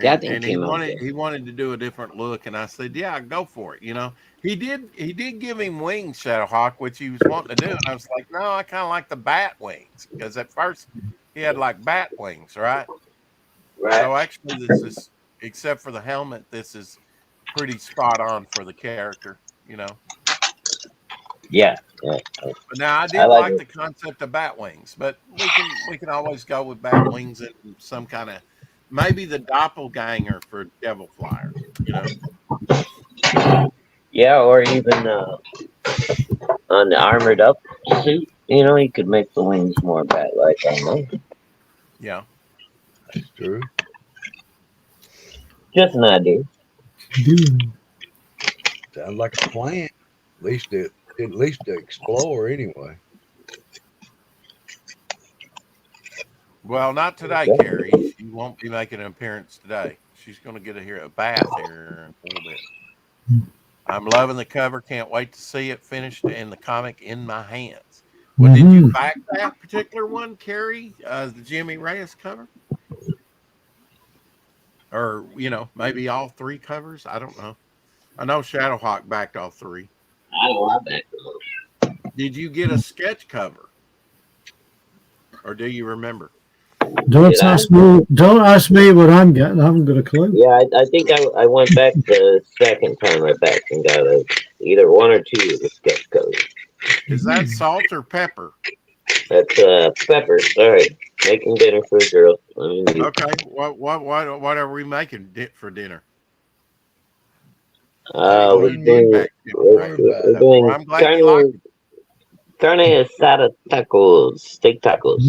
And he wanted to do a different look, and I said, "Yeah, go for it." You know, he did give him wings, Shadowhawk, which he was wanting to do, and I was like, "No, I kind of like the bat wings," because at first he had like bat wings, right? Right. So actually, this is, except for the helmet, this is pretty spot on for the character, you know. Yeah. But now I did like the concept of bat wings, but we can always go with bat wings and some kind of maybe the doppelganger for Devil Flyer, you know. Yeah, or even on the armored up suit, you know, you could make the wings more bat-like. I know. Yeah, that's true. Just an idea. Sounds like a plan. At least to explore anyway. Well, not today, Carrie. She won't be making an appearance today. She's going to get a bath here in a little bit. I'm loving the cover. Can't wait to see it finished and the comic in my hands. Well, did you back that particular one, Carrie? The Jimmy Reyes cover? Or, you know, maybe all three covers? I don't know. I know Shadowhawk backed all three. I backed them. Did you get a sketch cover? Or do you remember? Don't ask me what I'm getting. I haven't got a clue. Yeah, I think I went back the second time I backed and got either one or two of the sketch covers. Is that salt or pepper? That's pepper. Sorry, making dinner for a girl. Okay, what are we making for dinner? We're doing carne asada tacos, steak tacos.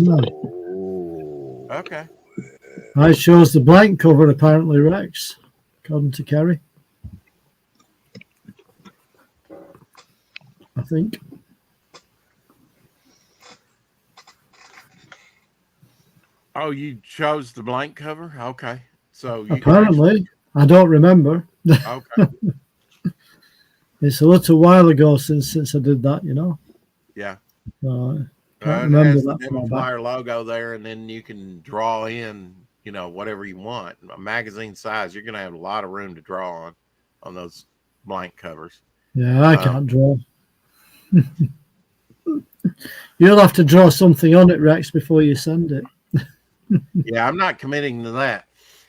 Okay. I chose the blank cover, apparently, Rex, according to Kerry. I think. Oh, you chose the blank cover? Okay. So apparently, I don't remember. Okay. It's a little while ago since I did that, you know. Yeah. Can't remember has that the Devil Flyer logo there, and then you can draw in, you know, whatever you want. A magazine size, you're going to have a lot of room to draw on those blank covers. Yeah, I can't draw. You'll have to draw something on it, Rex, before you send it. Yeah, I'm not committing to that.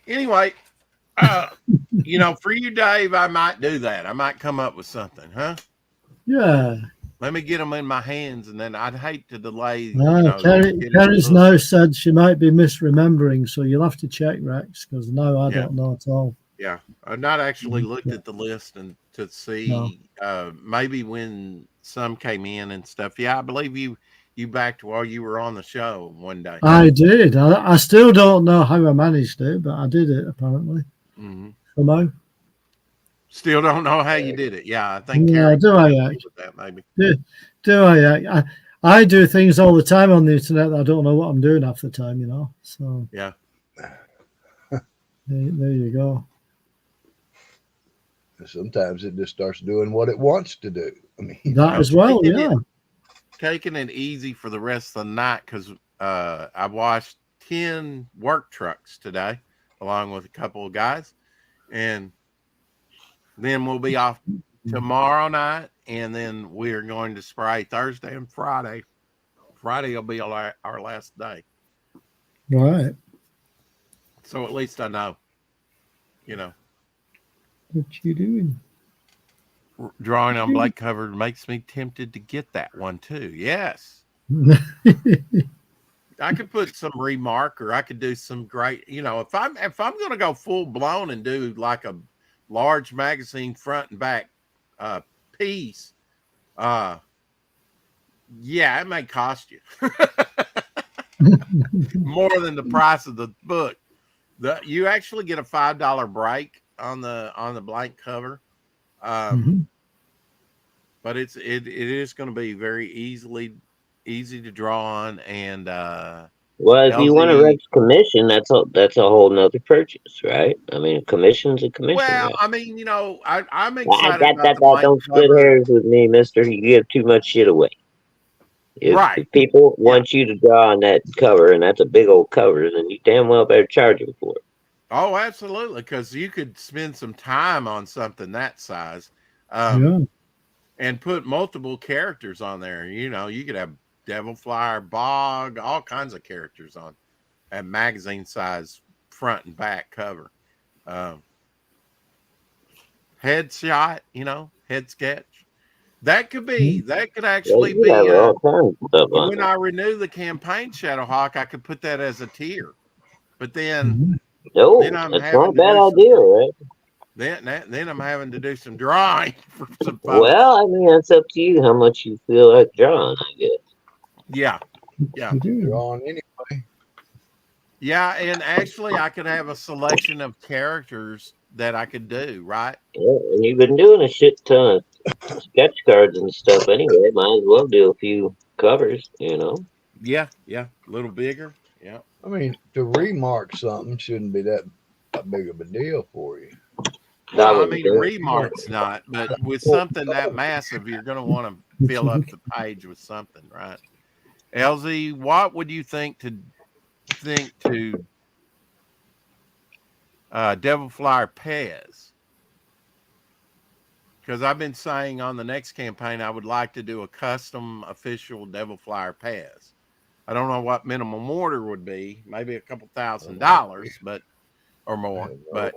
Anyway, you know, for you, Dave, I might do that. I might come up with something, huh? Yeah. Let me get them in my hands, and then I'd hate to delay. Carrie's now said she might be misremembering, so you'll have to check, Rex, because now I don't know at all. Yeah, I've not actually looked at the list and to see maybe when some came in and stuff. Yeah, I believe you backed while you were on the show one day. I did. I still don't know how I managed it, but I did it apparently. Somehow. Still don't know how you did it. Yeah, I think. Yeah, do I? That maybe. Do I do things all the time on the internet that I don't know what I'm doing half the time, you know. So yeah. There you go. Sometimes it just starts doing what it wants to do. I mean, that as well, yeah. Taking it easy for the rest of the night because I washed 10 work trucks today, along with a couple of guys, and then we'll be off tomorrow night, and then we're going to spray Thursday and Friday. Friday will be our last day. Right. So at least I know, you know. What you doing? Drawing on Blake cover makes me tempted to get that one too. Yes. I could put some remark, or I could do some great, you know, if I'm going to go full blown and do like a large magazine front and back piece, yeah, it may cost you more than the price of the book. You actually get a $5 break on the blank cover, but it is going to be very easy to draw on. And well, if you want a Rex commission, that's a whole nother purchase, right? I mean, a commission's a commission. Well, right? I mean, you know, I'm excited about the blank don't split hairs with me, mister. You give too much shit away. If people want you to draw on that cover, and that's a big old cover, then you damn well better charge them for it. Oh, absolutely, because you could spend some time on something that size, and put multiple characters on there. You know, you could have Devil Flyer, Bog, all kinds of characters on a magazine size front and back cover. Headshot, you know, head sketch. That could actually be when I renew the campaign, Shadowhawk, I could put that as a tier. But then I'm that's not a bad idea, right? Then I'm having to do some drawing for some folks. Well, I mean, that's up to you how much you feel like drawing, I guess. Yeah. Drawing anyway. Yeah, and actually I could have a selection of characters that I could do, right? Yeah, and you've been doing a shit ton of sketch cards and stuff anyway. Might as well do a few covers, you know? Yeah, a little bigger. Yeah. I mean, to remark something shouldn't be that big of a deal for you. No, I mean, remarks not, but with something that massive, you're going to want to fill up the page with something, right? LZ, what would you think to Devil Flyer Pez? Because I've been saying on the next campaign, I would like to do a custom official Devil Flyer Pez. I don't know what minimum order would be, maybe a couple $1,000, but or more. But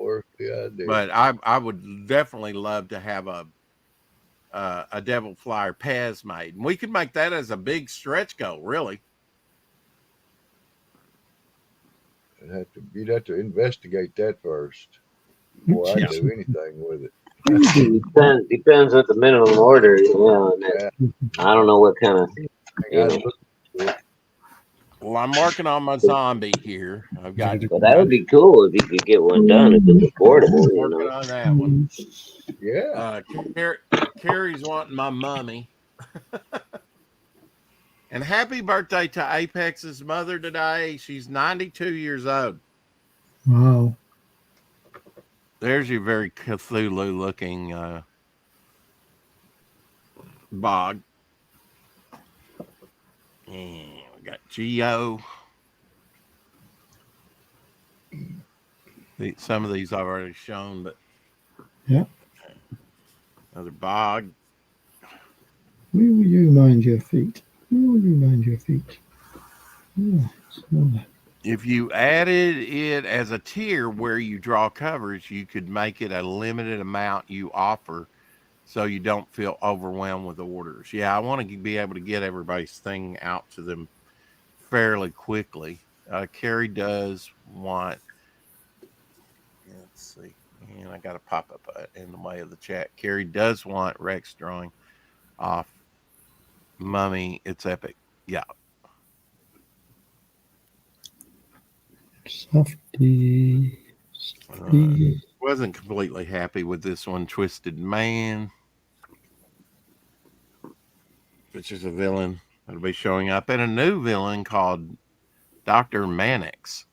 I would definitely love to have a Devil Flyer Pez made. And we could make that as a big stretch goal, really. You'd have to investigate that first before I do anything with it. Depends what the minimum order is. I don't know what kind of. Well, I'm working on my zombie here. I've got. Well, that would be cool if you could get one done. If it's affordable. Working on that one. Yeah. Carrie's wanting my mummy. And happy birthday to Apex's mother today. She's 92 years old. Wow. There's your very Cthulhu looking Bog. And we got Geo. Some of these I've already shown, but another Bog. Where will you mind your feet? Where will you mind your feet? If you added it as a tier where you draw covers, you could make it a limited amount you offer so you don't feel overwhelmed with orders. Yeah, I want to be able to get everybody's thing out to them fairly quickly. Carrie does want, let's see, and I got a pop up in the way of the chat. Carrie does want Rex drawing off Mummy. It's epic. Yeah. Softy. Wasn't completely happy with this one, Twisted Man. But which is a villain that'll be showing up, and a new villain called Dr. Mannix.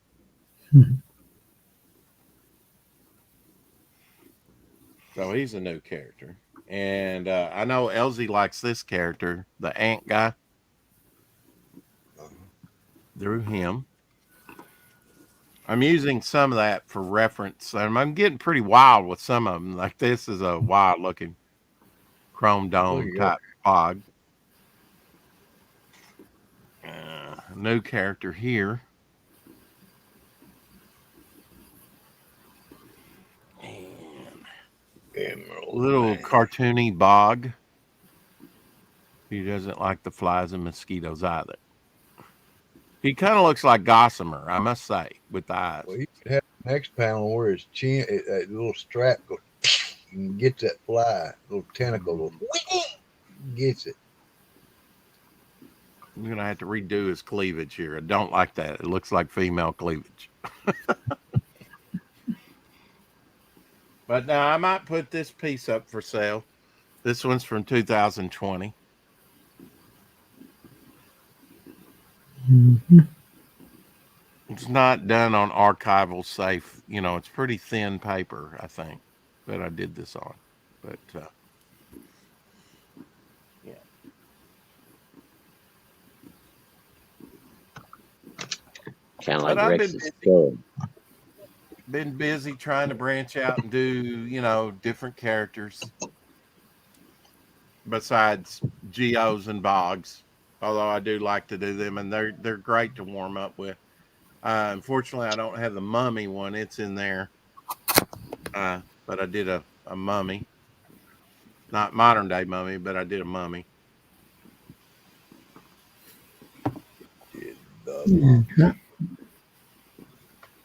So he's a new character. And I know Elsie likes this character, the ant guy. Drew him. I'm using some of that for reference. And I'm getting pretty wild with some of them. Like this is a wild looking chrome dome type fog. New character here. Emerald little Man. cartoony Bog. He doesn't like the flies and mosquitoes either. He kind of looks like Gossamer, I must say, with the eyes. Well, you could have the next panel where his chin, that little strap goes and gets that fly, little tentacle, gets it. I'm going to have to redo his cleavage here. I don't like that. It looks like female cleavage. But now I might put this piece up for sale. This one's from 2020. Mm-hmm. It's not done on archival safe. You know, it's pretty thin paper, I think, that I did this on. But, yeah. Kind of like Rex's skull. Been busy trying to branch out and do, you know, different characters besides Geos and Bogs. Although I do like to do them, and they're great to warm up with. Unfortunately, I don't have the mummy one. It's in there, but I did a mummy, not modern day mummy, but I did a mummy.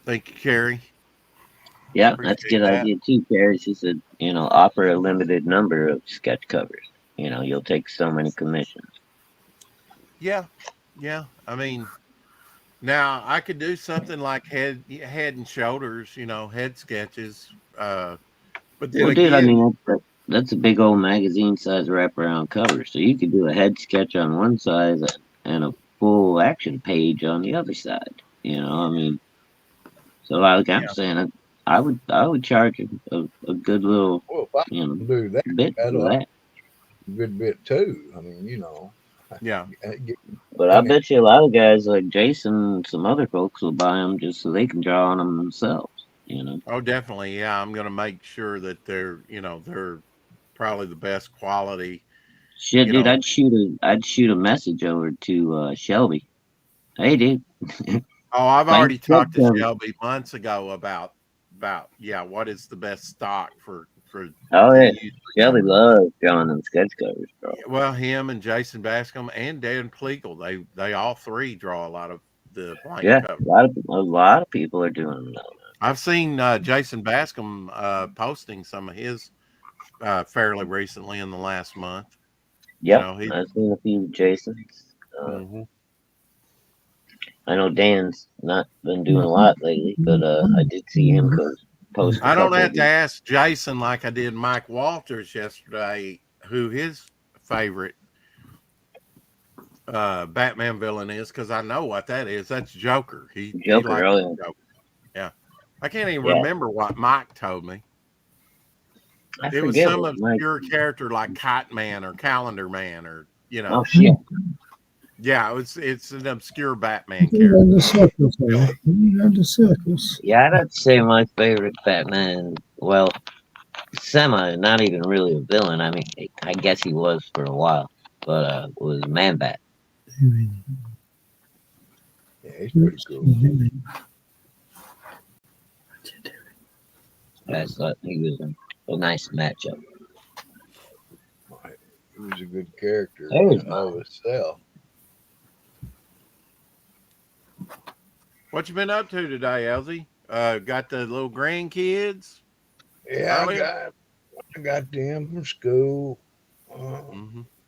Thank you, Carrie. Yeah, that's a good idea too, Carrie. She said, you know, offer a limited number of sketch covers. You know, you'll take so many commissions. Yeah. I mean, now I could do something like head and shoulders, you know, head sketches. But then well, again, dude, I mean, that's a big old magazine size wraparound cover. So you could do a head sketch on one side and a full action page on the other side. You know, I mean, so like I'm saying, I would charge a good little, you know, do that, bit for that. A good bit too. I mean, you know. Yeah. But I bet you a lot of guys like Jason and some other folks will buy them just so they can draw on them themselves, you know. Oh, definitely. Yeah, I'm going to make sure that they're probably the best quality. Shit, dude, I'd shoot a message over to Shelby. Hey, dude. Oh, I've already talked to Shelby months ago about what is the best stock for. Oh yeah, Shelby loves drawing them sketch covers, bro. Well, him and Jason Bascom and Dan Pleagle, they all three draw a lot of the blank covers. A lot of people are doing them now. I've seen Jason Bascom posting some of his fairly recently in the last month. Yeah, you know, I've seen a few Jasons. I know Dan's not been doing a lot lately, but I did see him post. I don't have to ask Jason like I did Mike Walters yesterday, who his favorite Batman villain is, because I know what that is. That's Joker. He likes Joker. Yeah. I can't even remember what Mike told me. It was some obscure character like Kite Man or Calendar Man, or you know. Oh shit. Yeah, it's an obscure Batman character. Yeah, I'd have to say my favorite Batman. Well, semi, not even really a villain. I mean, I guess he was for a while, but was Man-Bat. Yeah, he's pretty cool. I thought he was a nice matchup. He was a good character in all of itself. What you been up to today, Elsie? Got the little grandkids? Yeah, I got them from school.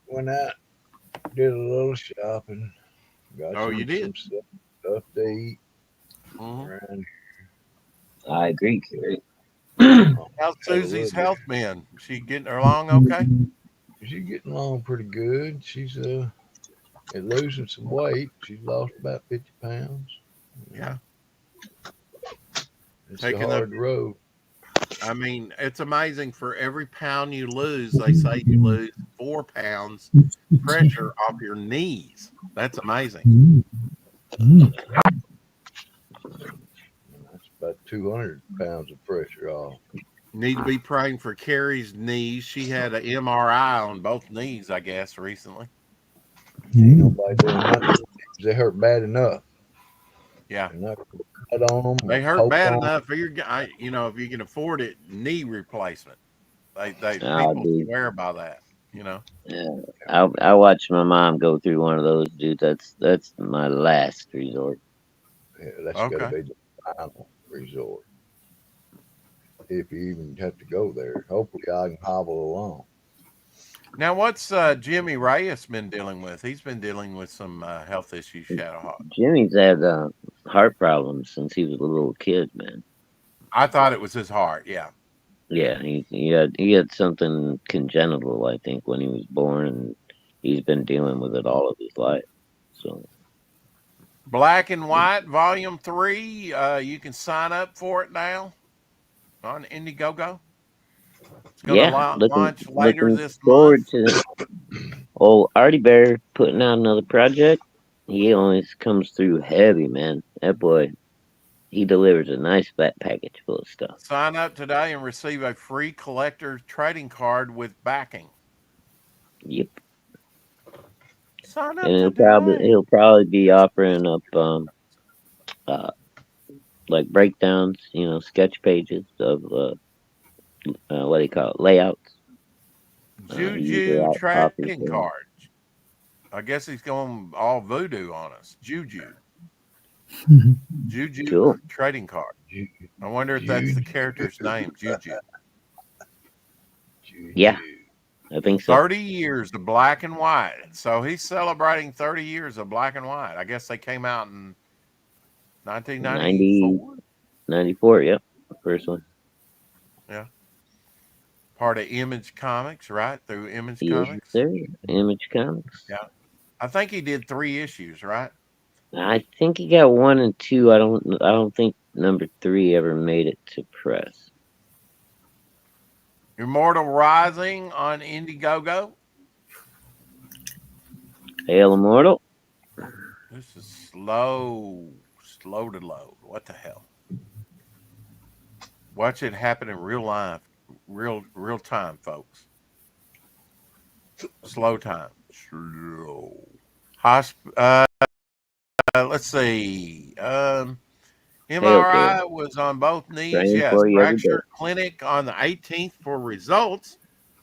Went out, did a little shopping. Got some stuff to eat around here. I agree, Kerry. How's Susie's health been? She getting along okay? she's getting along pretty good. She's losing some weight. She's lost about 50 pounds. Yeah. It's a hard road. I mean, it's amazing. For every pound you lose, they say you lose 4 pounds pressure off your knees. That's amazing. That's about 200 pounds of pressure off. Need to be praying for Carrie's knees. She had an MRI on both knees, I guess, recently. Ain't nobody doing nothing. They hurt bad enough. Yeah. Cut on them, they hurt bad enough. If you can afford it, knee replacement. People swear by that. Yeah, I watched my mom go through one of those, dude. That's my last resort. Yeah, that's gotta be the final resort. If you even have to go there, hopefully I can hobble along. Now, what's Jimmy Reyes been dealing with? He's been dealing with some health issues, Shadowhawk. Jimmy's had heart problems since he was a little kid, man. I thought it was his heart. Yeah. Yeah, he had something congenital, I think, when he was born, and he's been dealing with it all of his life. So, Black and White Volume 3. You can sign up for it now on Indiegogo. It's going to launch later this month. Artie Bear putting out another project. He always comes through heavy, man. That boy, he delivers a nice fat package full of stuff. Sign up today and receive a free collector trading card with backing. Yep. Sign up and he'll probably be offering up like breakdowns, sketch pages of what do you call it, layouts. Juju trading cards. I guess he's going all voodoo on us. Juju. Juju trading card. I wonder if that's the character's name, Juju. Yeah, I think so. 30 years of Black and White. So he's celebrating 30 years of Black and White. I guess they came out in 1994. 94, yep. The first one. Yeah. Part of Image Comics, right? Through Image Comics. There, Image Comics. Yeah. I think he did 3 issues, right? I think he got 1 and 2. I don't think number 3 ever made it to press. Immortal Rising on Indiegogo. Hail Immortal. This is slow to load. What the hell? Watch it happen in real life, real time, folks. Slow time. Slow. Let's see. MRI was on both knees. Yes. Fracture clinic on the 18th for results.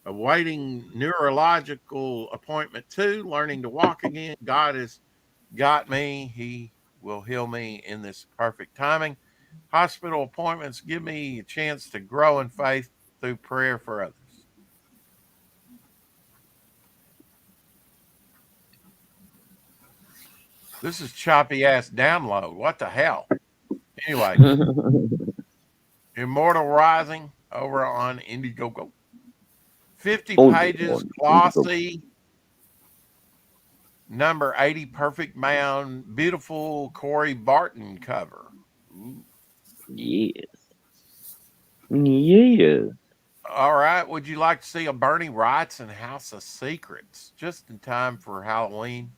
Awaiting neurological appointment 2. Learning to walk again. God has got me. He will heal me in this perfect timing. Hospital appointments give me a chance to grow in faith through prayer for others. This is choppy ass download. What the hell? Anyway, Immortal Rising over on Indiegogo. 50 pages, glossy. Number 80, perfect bound, beautiful Corey Barton cover. Ooh. Yes. Yeah. All right. Would you like to see a Bernie Wrightson House of Secrets just in time for Halloween?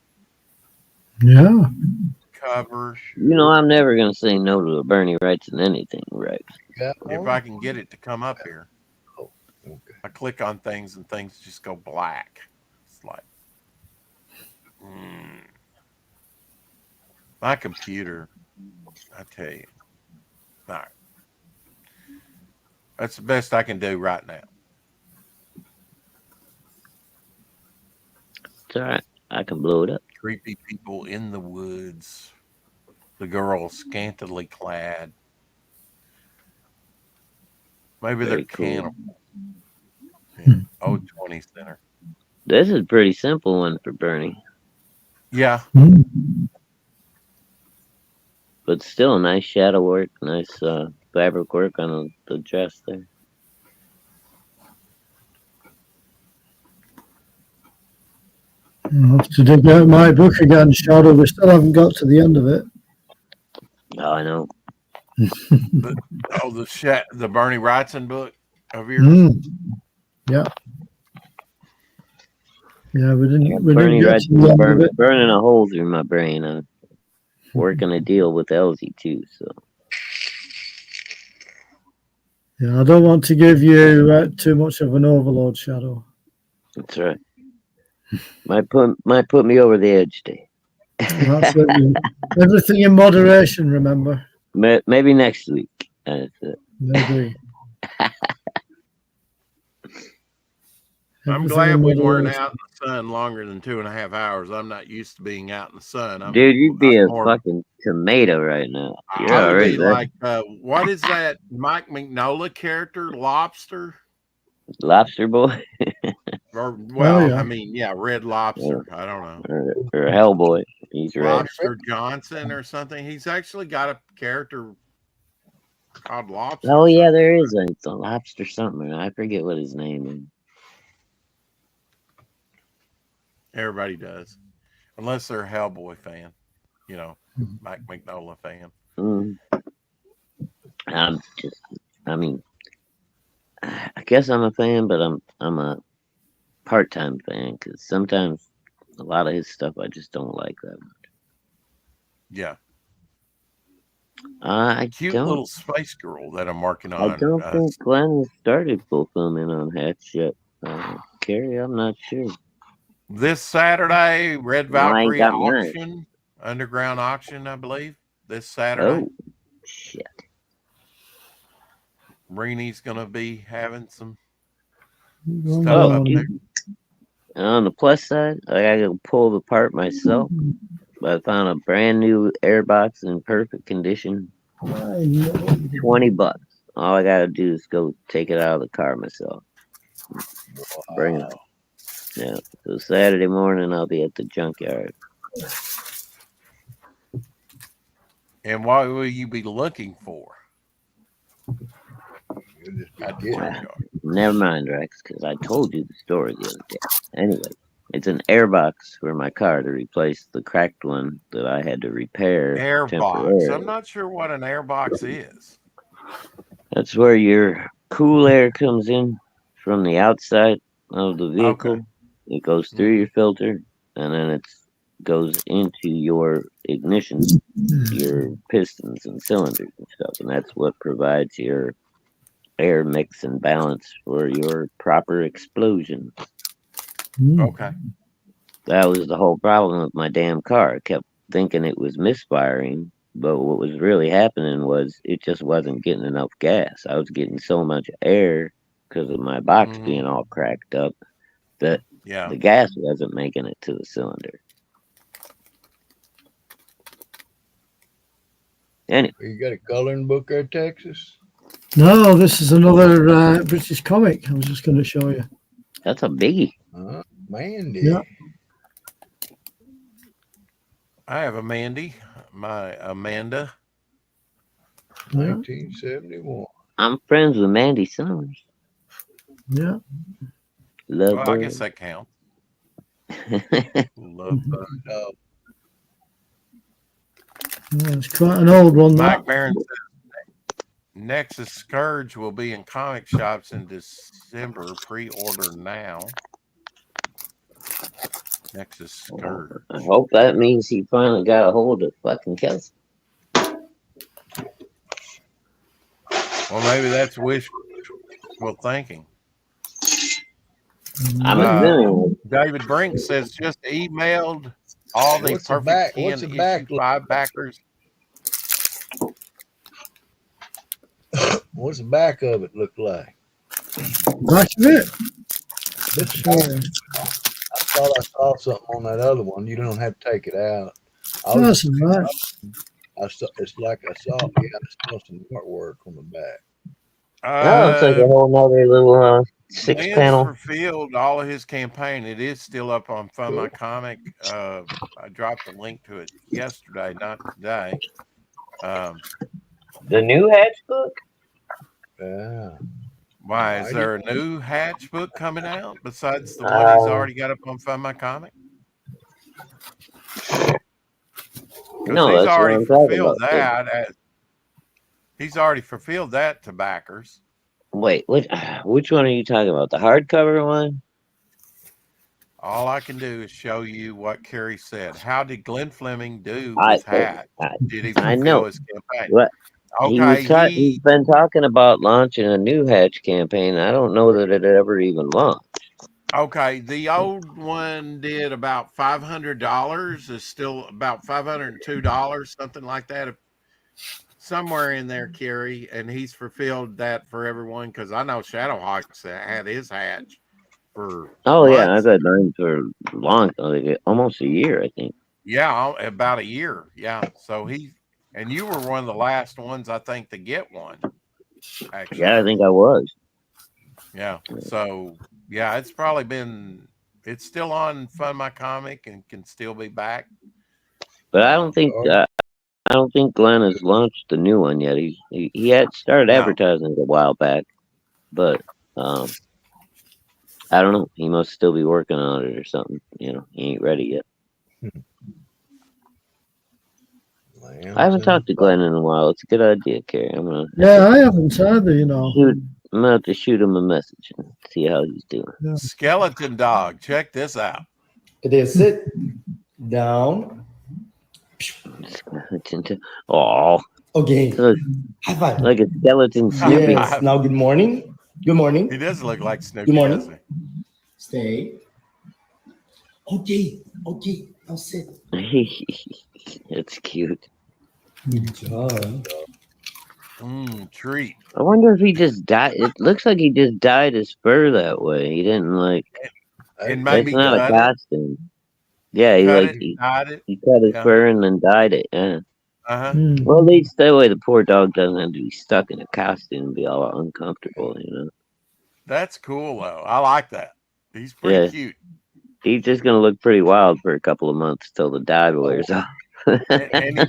Yeah. Covers. I'm never going to say no to a Bernie Wrightson anything, right? If I can get it to come up here. Oh, okay. I click on things and things just go black. It's like, my computer, I tell you. All right. That's the best I can do right now. It's all right. I can blow it up. Creepy people in the woods. The girl scantily clad. Maybe they're cannibals. Yeah. 20 Center. This is a pretty simple one for Bernie. Yeah. But still nice shadow work, nice fabric work on the dress there. I'll have to dig out my book again, Shadow. We still haven't got to the end of it. Oh, I know. The Bernie Wrightson book of yours. Yeah. Yeah, we didn't Bernie get to the end of it. Burning a hole through my brain. I'm working a deal with Elsie too, so. Yeah, I don't want to give you too much of an overload, Shadow. That's right. Might put me over the edge, Dave. That's it. Everything in moderation, remember. Maybe next week. That's it. Maybe. I'm glad we weren't out in the sun longer than 2.5 hours. I'm not used to being out in the sun. Dude, you'd be fucking tomato right now. I would be like, what is that Mike Mignola character? Lobster? Lobster Boy? I mean, yeah, Red Lobster. I don't know. Or Hellboy. He's Lobster Johnson or something. He's actually got a character called Lobster. Oh, yeah, there is a Lobster something. I forget what his name is. Everybody does. Unless they're a Hellboy fan. You know, Mike Mignola fan. I guess I'm a fan, but I'm a part-time fan because sometimes a lot of his stuff I just don't like that much. Yeah. Cute little space girl that I'm working on. I don't think Glenn started fulfillment on Hatch yet. Carrie, I'm not sure. This Saturday, Red Valkyrie auction, underground auction, I believe. This Saturday. Oh, shit. Reenie's gonna be having some stuff up there. And on the plus side, I gotta go pull the part myself. But I found a brand new airbox in perfect condition. $20. All I gotta do is go take it out of the car myself. Bring it up. Yeah. So Saturday morning I'll be at the junkyard. And what will you be looking for? Never mind, Rex, because I told you the story the other day. Anyway, it's an airbox for my car to replace the cracked one that I had to repair. Airbox. I'm not sure what an airbox is. That's where your cool air comes in from the outside of the vehicle. Okay. It goes through your filter, and then it goes into your ignition, your pistons and cylinders and stuff, and that's what provides your air mix and balance for your proper explosion. Okay. That was the whole problem with my damn car. I kept thinking it was misfiring, but what was really happening was it just wasn't getting enough gas. I was getting so much air because of my box being all cracked up that the gas wasn't making it to the cylinder. Anyway. You got a coloring book there, Texas? No, this is another British comic I was just going to show you. That's a biggie. Mandy. Yeah. I have a Mandy. My Amanda. 1971. I'm friends with Mandy Summers. Yeah. I guess that counts. Love Bug. It's quite an old one. Mike Barron says Nexus Scourge will be in comic shops in December. Pre-order now. Nexus Scourge. I hope that means he finally got a hold of fucking Kelsey. Well, maybe that's wishful thinking. David Brink says just emailed all the Perfect 10 issue 5 backers. What's the back of it look like? Back of it? I thought I saw something on that other one. You don't have to take it out. That's right. It's like I saw some artwork on the back. It's like a whole nother little 6-panel. Fulfilled all of his campaign. It is still up on Fund My Comic. I dropped a link to it yesterday, not today. The new Hatch book? Yeah. Why, is there a new Hatch book coming out besides the one he's already got up on Fund My Comic? No, he's that's already what I'm talking fulfilled about. that. He's already fulfilled that to backers. Wait, which one are you talking about? The hardcover one? All I can do is show you what Kerry said. How did Glenn Fleming do with Hatch? Did he fulfill his campaign? What? Okay, he's been talking about launching a new Hatch campaign. I don't know that it ever even launched. Okay, the old one did about $500. Is still about $502, something like that. Somewhere in there, Kerry, and he's fulfilled that for everyone because I know Shadowhawks had his Hatch for months. Yeah, I've had mine for long, like almost a year, I think. Yeah, about a year. Yeah, so and you were one of the last ones I think to get one. Actually, yeah, I think I was. Yeah, so yeah, it's probably been. It's still on Fund My Comic and can still be back. But I don't think Glenn has launched the new one yet. He had started advertising it a while back, but I don't know. He must still be working on it or something. He ain't ready yet. I haven't talked to Glenn in a while. It's a good idea, Kerry. I haven't either. I'm gonna have to shoot him a message and see how he's doing. Yeah. Skeleton Dog, check this out. It is sit down. Oh. Okay. High five. Like a skeleton Snoopy. Yes. Now, good morning. Good morning. He does look like Snoopy. Good morning. Stay. Okay. Now sit. It's cute. Good job. Treat. I wonder if he just died. It looks like he just dyed his fur that way. He didn't like. It's not a costume. Yeah, he cut his fur and then dyed it. Yeah. Well, at least that way the poor dog doesn't have to be stuck in a costume and be all uncomfortable. That's cool though. I like that. He's pretty cute. He's just gonna look pretty wild for a couple of months till the dye wears off. and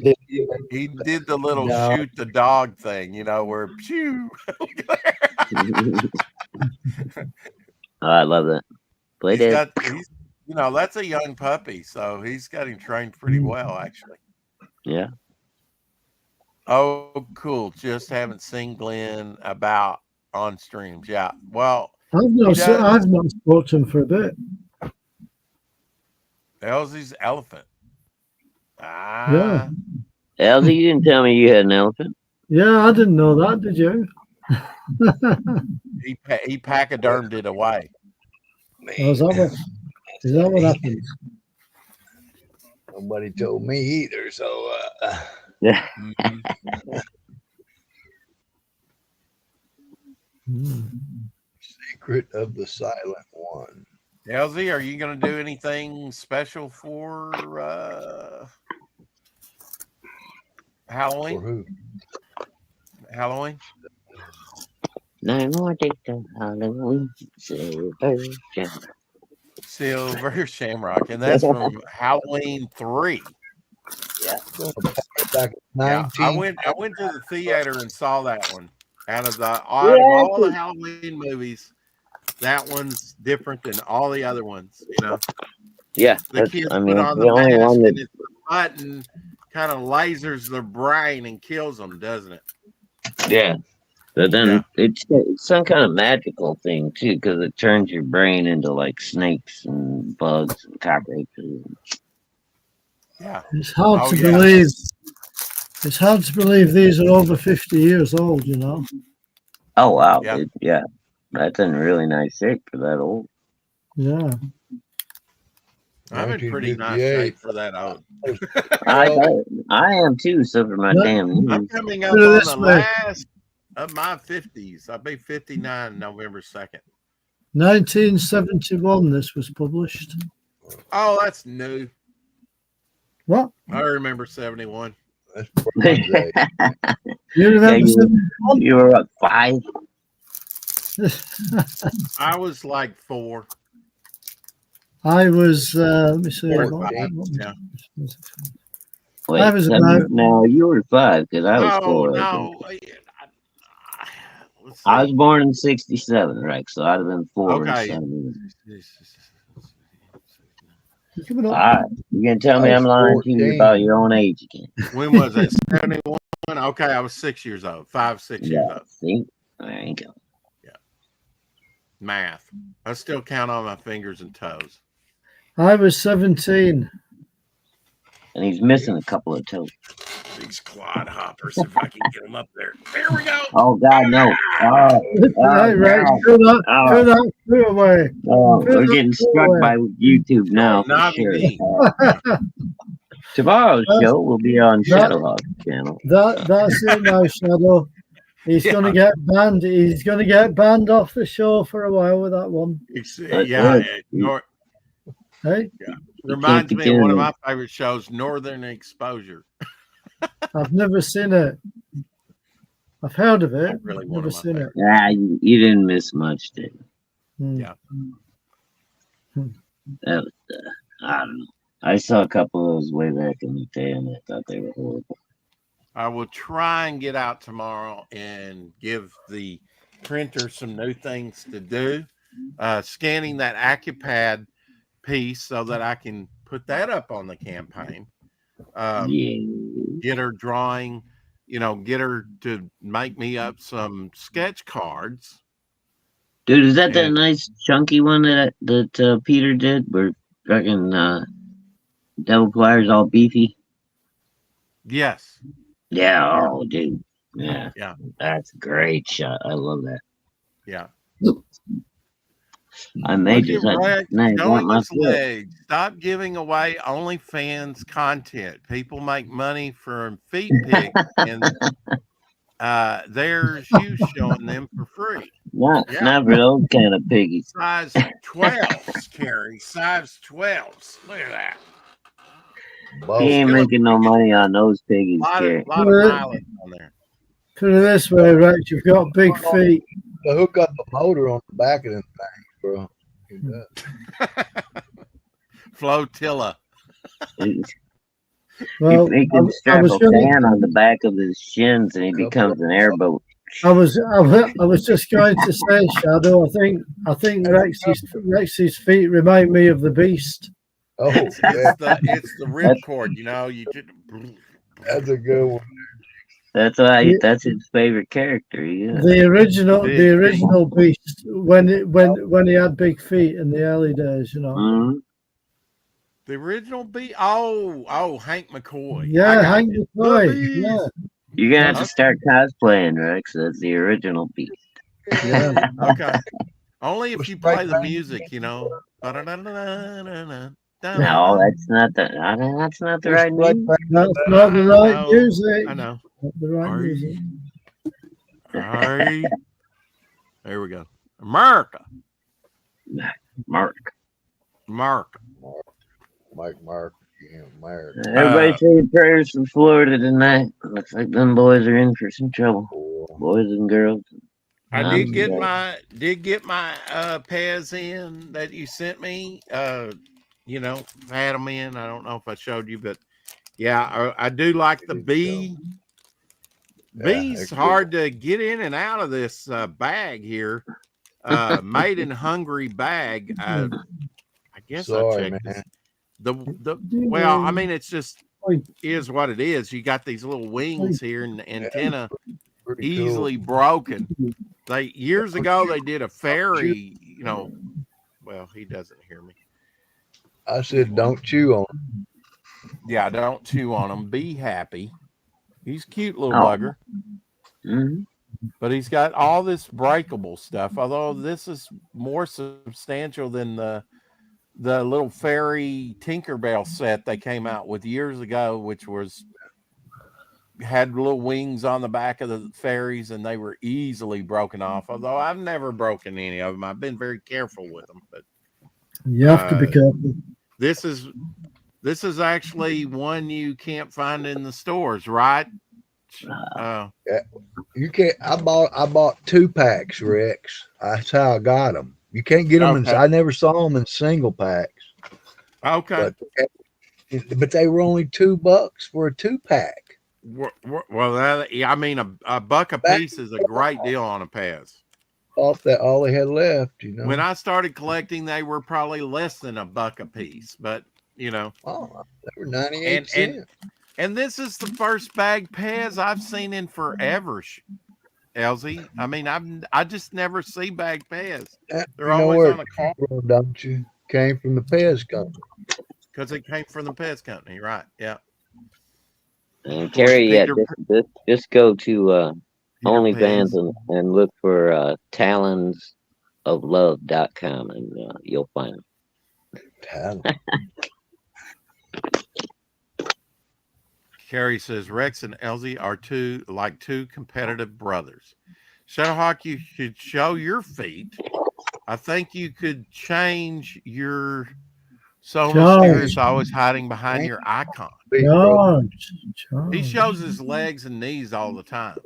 he did the little shoot the dog thing, where pew. I love that. That's a young puppy, so he's got him trained pretty well, actually. Yeah. Oh, cool. Just haven't seen Glenn about on streams. Yeah. Well, I've not spoken to him for a bit. Elsie's elephant. Yeah. Elsie, you didn't tell me you had an elephant. Yeah, I didn't know that. Did you? He pachydermed it away. Is that what happened? Nobody told me either. So yeah. Secret of the Silent One. Elsie, are you going to do anything special for Halloween? For who? Halloween? No more days of Halloween. Silver Shamrock. And that's from Halloween 3. Yeah. I went to the theater and saw that one. Out of all the Halloween movies, that one's different than all the other ones, Yeah. The kids put on the mask and it's the button kind of lasers their brain and kills them, doesn't it? Yeah. But then it's some kind of magical thing too, because it turns your brain into like snakes and bugs and cockroaches. Yeah. It's hard to believe. It's hard to believe these are over 50 years old, Oh wow. Yeah. That's in really nice shape for that old. Yeah. I'm in pretty nice shape for that old. I am too, so for my damn. I'm coming up on the last of my 50s. I'll be 59 November 2nd. 1971 this was published. Oh, that's new. What? I remember 71. You remember 71? You were up 5? I was like 4. I was, let me see. Yeah. Wait, I was no, you were 5 because I was 4. No. I was born in 67, right? So I'd have been 4. Okay. You can tell me I'm lying to you about your own age again. When was that? 71? Okay, I was 6 years old. 5, 6 years old. See? There you go. Yeah. Math. I still count on my fingers and toes. I was 17. And he's missing a couple of toes. These quad hoppers, if I can get them up there. There we go. Oh, God, no. Right. Throw away. We're getting struck by YouTube now. Not for sure. me. Tomorrow's show will be on Shadowhawk channel. That's it now, Shadow. He's going to get banned. He's going to get banned off the show for a while with that one. Hey? Yeah. Reminds me of one of my favorite shows, Northern Exposure. I've never seen it. I've heard of it. Really never seen it. Yeah, you didn't miss much, did you? Yeah. That was, I don't know. I saw a couple of those way back in the day, and I thought they were horrible. I will try and get out tomorrow and give the printer some new things to do. Scanning that AccuPad piece so that I can put that up on the campaign. Get her drawing, get her to make me up some sketch cards. Dude, is that nice chunky one that Peter did? Where fucking Devil Pliers all beefy? Yes. Yeah. Oh, dude. Yeah. Yeah. That's a great shot. I love that. Yeah. I may just stop giving away OnlyFans content. People make money from feet pics, and there's you showing them for free. Not for those kind of piggies. Size 12s, Carrie. Size 12s. Look at that. He ain't making no money on those piggies, Carrie. A lot of mileage on there. Put it this way, Rex. You've got big feet. To hook up a motor on the back of them things, bro. Flotilla. Well, he can strap a fan on the back of his shins, and he becomes an airboat. I was just going to say, Shadow. I think Rex's feet remind me of the Beast. Oh, yeah. it's the ripcord. That's a good one. That's why that's his favorite character. Yeah. The original Beast when he had big feet in the early days, Mm-hmm. The original Beast. Oh, Hank McCoy. Yeah, Hank McCoy. Yeah. You're gonna have to start cosplaying, Rex. That's the original Beast. Yeah. Okay. Only if you play the music, No, that's not the right music. That's not the right music. I know. Not the right music. There we go. America. Mark. Mark. Yeah, Mark. Everybody say prayers for Florida tonight. Looks like them boys are in for some trouble. Boys and girls. I did get my Pez in that you sent me. Had them in. I don't know if I showed you, but yeah, I do like the bee. Bee's hard to get in and out of this bag here. Made in Hungary bag. I guess I checked this. Well, I mean, it's just is what it is. You got these little wings here and the antenna easily broken. Years ago they did a ferry, well, he doesn't hear me. I said don't chew on them. Yeah, don't chew on them. Be happy. He's a cute little bugger. Mm-hmm. But he's got all this breakable stuff, although this is more substantial than the little fairy Tinkerbell set they came out with years ago, which had little wings on the back of the fairies, and they were easily broken off. Although I've never broken any of them. I've been very careful with them. But you have to be careful. This is actually one you can't find in the stores, right? You can't. I bought 2 packs, Rex. That's how I got them. You can't get them. I never saw them in single packs. Okay. But they were only $2 for a 2-pack. Well, I mean, a buck a piece is a great deal on a Pez. Off that, all they had left, When I started collecting, they were probably less than $1 a piece. But you know. Oh, they were 98 cents. And this is the first bag Pez I've seen in forever, Elsie. I mean, I just never see bag Pez. They're always on a call. Don't you? Came from the Pez company. Because it came from the Pez company, right? Yeah. And Terry, yeah, just go to OnlyFans and look for talonsoflove.com and you'll find them. Talon. Carrie says Rex and Elsie are two competitive brothers. Shadowhawk, you should show your feet. I think you could change your so mysterious, always hiding behind your icon. He shows his legs and knees all the time.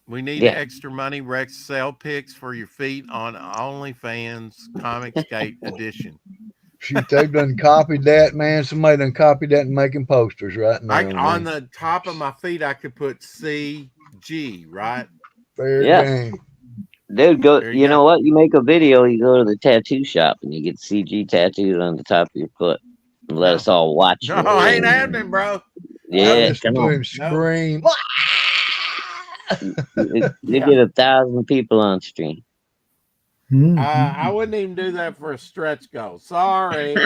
We need extra money, Rex. Sell pics for your feet on OnlyFans Comicsgate edition. Shoot, they've done copied that, man. Somebody done copied that and making posters right now. On the top of my feet, I could put CG, right? Fair game. Dude, you know what? You make a video, you go to the tattoo shop and you get CG tattooed on the top of your foot and let us all watch. No, ain't happening, bro. Yeah, come on. Scream. You get 1,000 people on stream. I wouldn't even do that for a stretch goal. Sorry.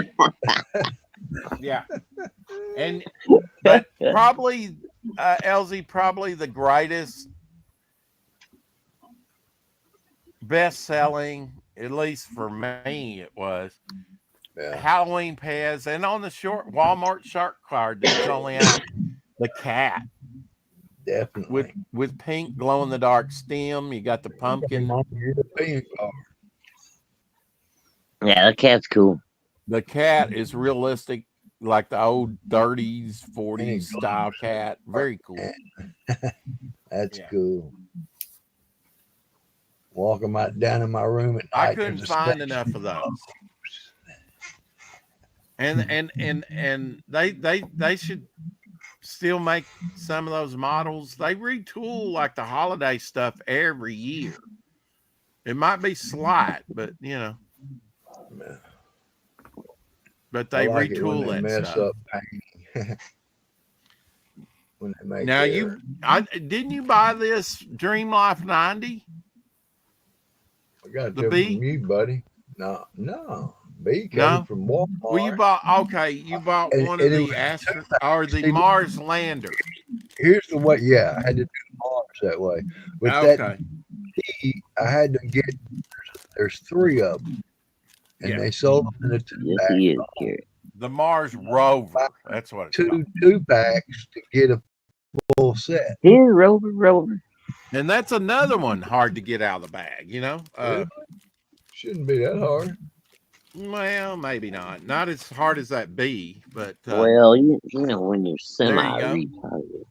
Yeah. But probably, Elsie, probably the greatest, best-selling, at least for me, it was Halloween Pez, and on the Walmart shark card that's only out, the cat. Definitely. With pink glow-in-the-dark stem. You got the pumpkin. Yeah, the cat's cool. The cat is realistic, like the old 30s, 40s style cat. Very cool. That's cool. Walking down in my room at night. I couldn't find enough of those. And they should still make some of those models. They retool like the holiday stuff every year. It might be slight, but you know. But they retool that mess stuff. Up painting. When they make now didn't you buy this Dream Life 90? I got the B from you, buddy. No. B came from Walmart. Well, you bought one of the Astro or the Mars lander. Here's the way. Yeah, I had to do Mars that way. With that D, I had to get. There's 3 of them, and they sold them in the 2-pack. The Mars Rover. That's what it's called. 2 packs to get a full set. Here, Rover. And that's another one hard to get out of the bag, you know? Shouldn't be that hard. Well, maybe not. Not as hard as that B, but... well, you know, when you're semi-retarded.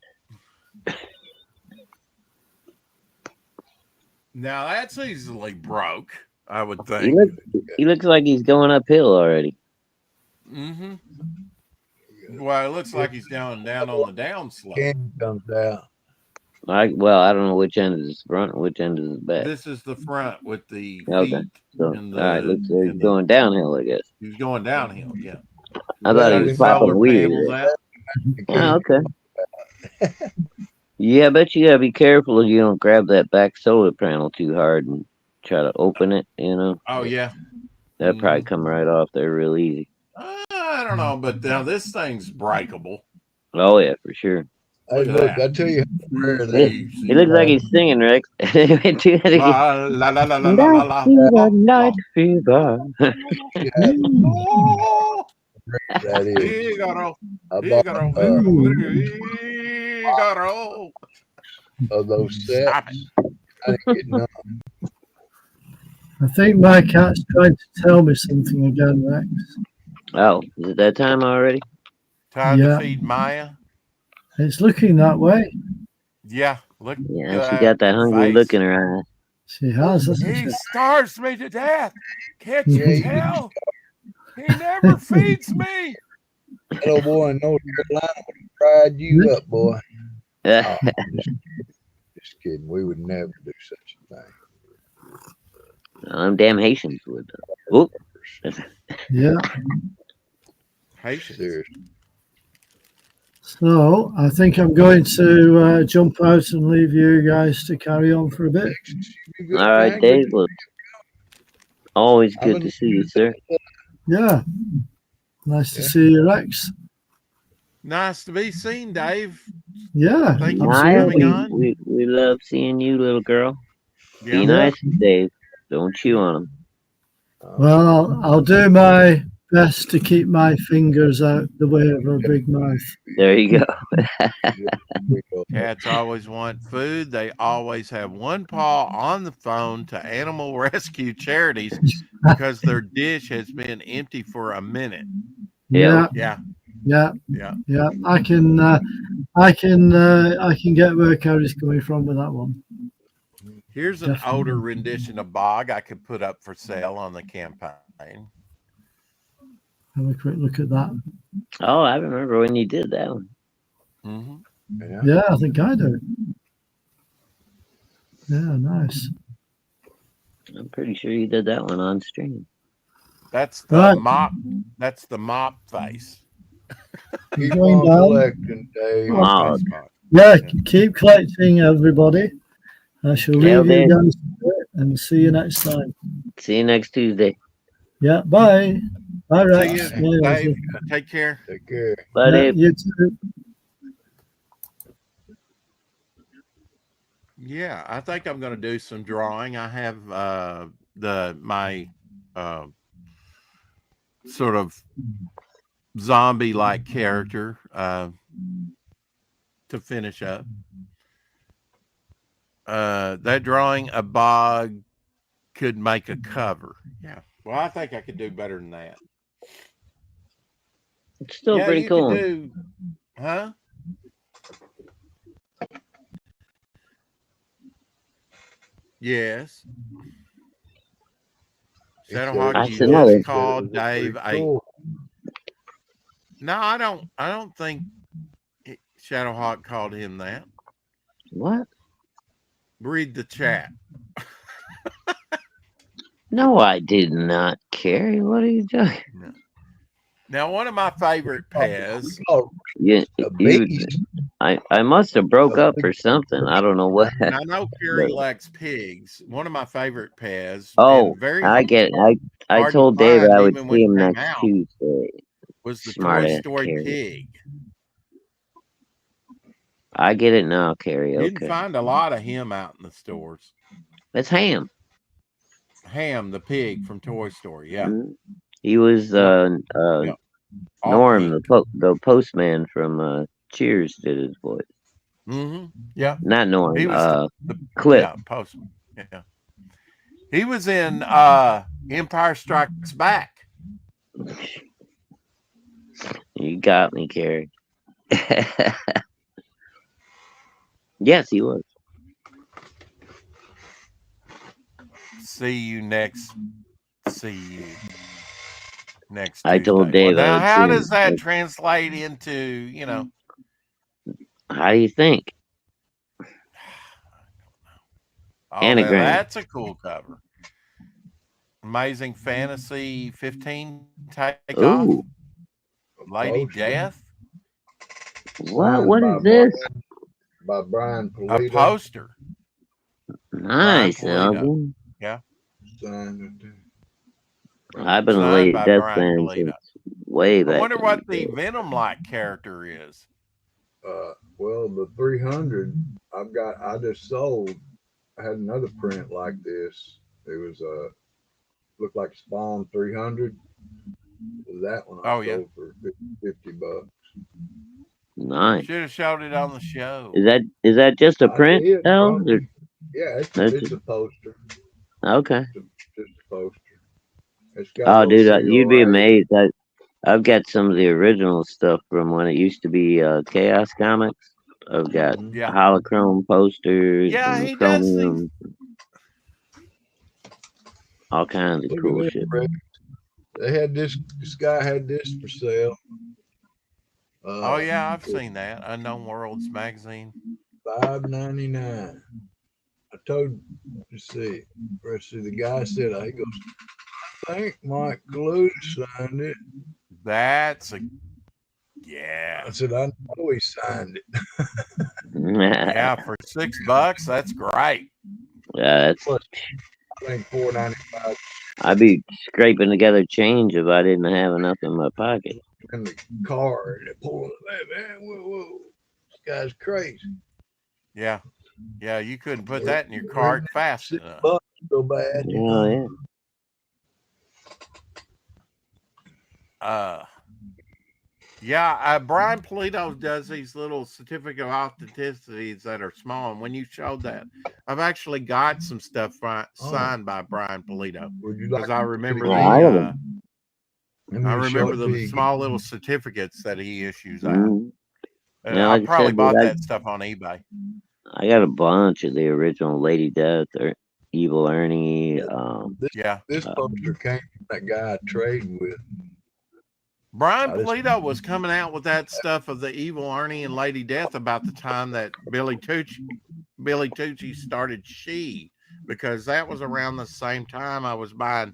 Now, that's easily broke, I would think. He looks like he's going uphill already. Mm-hmm. Well, it looks like he's down on the down slope. Comes out. I don't know which end is the front and which end is the back. This is the front with the feet. Okay. So, all right, looks like he's going downhill, I guess. He's going downhill, yeah. I thought he was popping weird. Oh, okay. Yeah, I bet you gotta be careful if you don't grab that back solar panel too hard and try to open it, you know? Oh, yeah. That'd probably come right off there real easy. I don't know, but now this thing's breakable. Oh, yeah, for sure. Hey, look, I tell you, he looks like he's singing, Rex. La la la la la la la. Night fever. That is. Of those sets, I didn't get none. I think my cat's trying to tell me something again, Rex. Oh, is it that time already? Time to feed Maya. It's looking that way. Yeah, look. Yeah, she got that hungry look in her eye. She has. He starves me to death. Can't you tell? He never feeds me. That old boy in North Carolina would have fried you up, boy. Oh, just kidding. We would never do such a thing. Them damn Haitians would. Oop. Yeah. Patience. Seriously. So I think I'm going to jump out and leave you guys to carry on for a bit. All right, Dave. Well, always good to see you, sir. Yeah. Nice to see you, Rex. Nice to be seen, Dave. Yeah. Thank you for coming on. We love seeing you, little girl. Yeah. Be nice to Dave. Don't chew on him. Well, I'll do my best to keep my fingers out the way of a big mouth. There you go. Cats always want food. They always have one paw on the phone to animal rescue charities because their dish has been empty for a minute. Yeah. Yeah. Yeah. Yeah. Yeah. I can get where Carrie's coming from with that one. Here's an older rendition of Bog I could put up for sale on the campaign. Have a quick look at that. Oh, I remember when you did that one. Mm-hmm. Yeah, I think I do. Yeah, nice. I'm pretty sure you did that one on stream. That's the mop. That's the mop face. Keep on collecting, Dave. Yeah, keep collecting, everybody. I shall leave you guys and see you next time. See you next Tuesday. Yeah, bye. Bye, Rex. See you, Dave. Take care. Take care. Bye, Dave. You too. Yeah, I think I'm going to do some drawing. I have my sort of zombie-like character to finish up. That drawing, a Bog could make a cover. Yeah. Well, I think I could do better than that. It's still pretty cool. Huh? Yes. Shadowhawk, you just called Dave No, I don't think Shadowhawk called him that. What? Read the chat. No, I did not, Carrie. What are you doing? No. Now, one of my favorite Pez. I must have broke up or something. I don't know what. And I know Carrie likes pigs. One of my favorite Pez. Oh, I get it. I told Dave I would see him next Tuesday. Was the Toy Story pig. I get it now, Carrie. Okay. Didn't find a lot of him out in the stores. That's Ham. Ham, the pig from Toy Story. Yeah. Mm-hmm. He was Norm, the postman from Cheers, did his voice. Mm-hmm. Yeah. Not Norm. He was the Clip. Yeah, postman. Yeah. He was in Empire Strikes Back. You got me, Carrie. Yes, he was. See you next Tuesday. I told Dave. Well, now, how does that translate into, How do you think? Anagram. That's a cool cover. Amazing Fantasy 15 takeoff. Lady Death. What is this? By Brian Pulido. A poster. Nice, Alvin. Yeah. I've been a late Death fan since way back. I wonder what the Venom-like character is. Well, the 300 I just sold. I had another print like this. It was looked like Spawn 300. That one I sold for $50. Nice. Should have showed it on the show. Is that just a print, Al? Yeah, it's a poster. Okay. Just a poster. Oh, dude, you'd be amazed. I've got some of the original stuff from when it used to be Chaos Comics. I've got holochrome posters. Yeah, he does things. All kinds of cool shit. They had this guy had this for sale. Oh yeah, I've seen that. Unknown Worlds magazine. $5.99. I told you, let's see, the guy said, he goes, think Mike Glue signed it. That's a yeah. I said I know he signed it. Yeah, for $6, that's great. Yeah, that's. I think $4.95. I'd be scraping together change if I didn't have enough in my pocket. In the car, and pulling it, man. Whoa, this guy's crazy. Yeah, yeah, you couldn't put that in your cart fast enough. So bad. Oh yeah. Yeah, Brian Polito does these little certificate of authenticities that are small. And when you showed that, I've actually got some stuff signed by Brian Polito. Because I remember the small little certificates that he issues out. And yeah, I probably bought that stuff on eBay. I got a bunch of the original Lady Death or Evil Ernie. This poster came from that guy I traded with. Brian Polito was coming out with that stuff of the Evil Ernie and Lady Death about the time that Billy Tucci started She, because that was around the same time I was buying.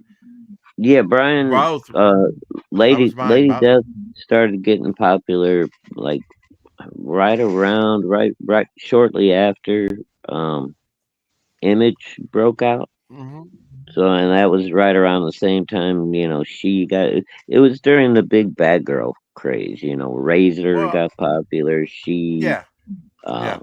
Yeah, Brian. Both. Lady Death started getting popular like right shortly after Image broke out. Mm-hmm. So, and that was right around the same time, She got, it was during the big bad girl craze, Razor got popular, She,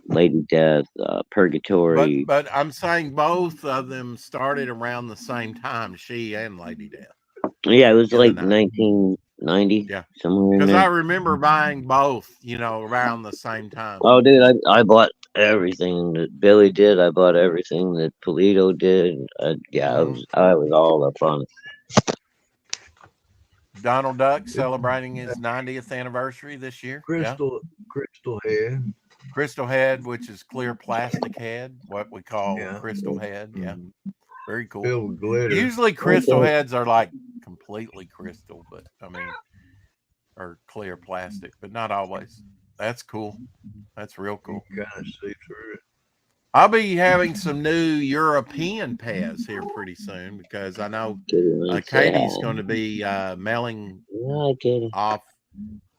Lady Death, Purgatory. But I'm saying both of them started around the same time, She and Lady Death. Yeah, it was like 1990. Yeah, somewhere. Because I remember buying both, around the same time. Oh, dude, I bought everything that Billy did. I bought everything that Polito did. I was all up on it. Donald Duck celebrating his 90th anniversary this year. Crystal Head. Crystal Head, which is clear plastic head, what we call crystal head. Yeah. Very cool. Filled with glitter. Usually crystal heads are like completely crystal, but or clear plastic, but not always. That's cool. That's real cool. You kind of see through it. I'll be having some new European Pez here pretty soon, because I know Katie's going to be mailing off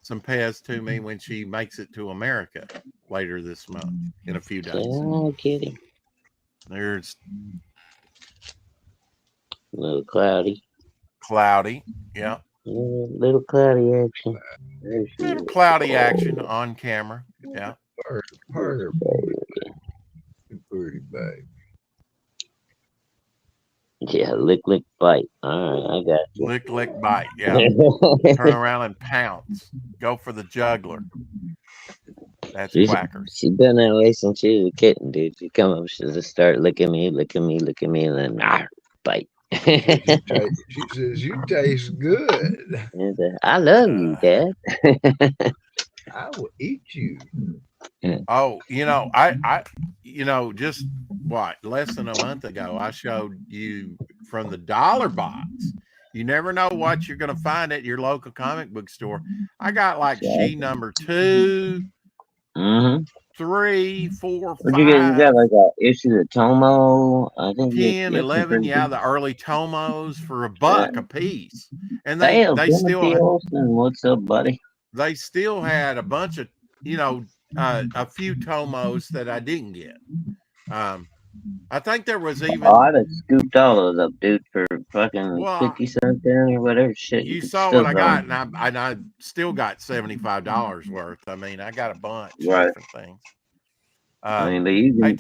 some Pez to me when she makes it to America later this month in a few days. Oh, Kitty. There's a little cloudy, yeah. Little cloudy action. Little cloudy action on camera. Yeah. Pretty baby. Yeah, lick, bite. All right, I got you. Lick, bite. Yeah. Turn around and pounce. Go for the juggler. That's Quackers. She's been that way since she was a kitten, dude. She come up, she just start licking me, and then bite. She says, "You taste good." I love you, Dad. I will eat you. Oh, I just less than a month ago, I showed you from the dollar box. You never know what you're going to find at your local comic book store. I got like She number 2, 3, 4, 5. What you get? You got like an issue of Tomo. I think 10, 11. Yeah, the early Tomos for $1 a piece, and they still. What's up, buddy? They still had a bunch of a few Tomos that I didn't get. I think there was even. Oh, I'd have scooped all those up, dude, for fucking 50 cents or whatever shit. You saw what I got, and I still got $75 worth. I mean, I got a bunch of different things. But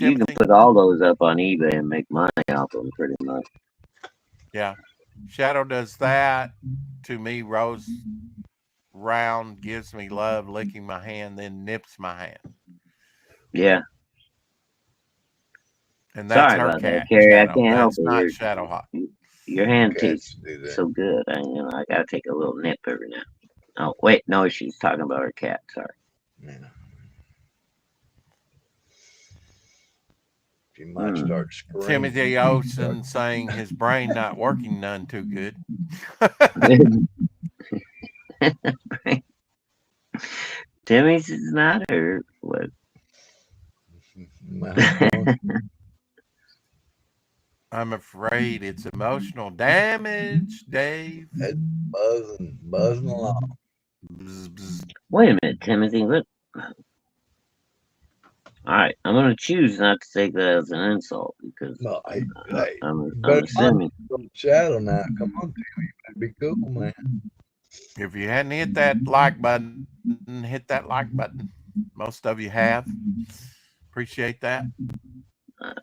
you can put all those up on eBay and make money off them, pretty much. Yeah, Shadow does that to me. Rose Round gives me love, licking my hand, then nips my hand. Yeah. And that's Sorry her about cat. That, Carrie. Shadow. I can't help that's it. Not Shadow Hawk. Your hand tastes so good. I gotta take a little nip every now. Oh wait, no, she's talking about her cat. Sorry. Yeah. She might start screaming. Timothy Olsen saying his brain not working none too good. Timmy's is not her. What? I'm afraid it's emotional damage, Dave. It's buzzing along. Bzz, bzz. Wait a minute, Timothy. What? All right, I'm going to choose not to take that as an insult because I'm assuming. Shadow now, come on, Tim, you better be cool, man. If you hadn't hit that like button, hit that like button. Most of you have. Appreciate that.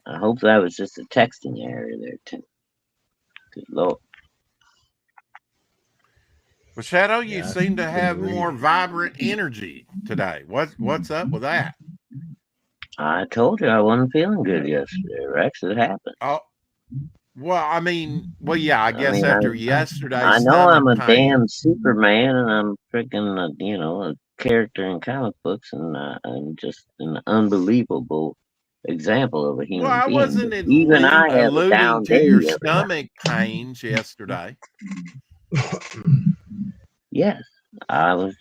I hope that was just a texting error there, Tim. Good Lord. Well, Shadow, you seem to have more vibrant energy today. What's up with that? I told you I wasn't feeling good yesterday, Rex. It happened. Oh, well, I mean, yeah, I guess after yesterday. I know I'm a damn Superman, and I'm freaking, a character in comic books, and I'm just an unbelievable example of a human being. Well, I wasn't even I have a down to your stomach pains yesterday. Yes, I was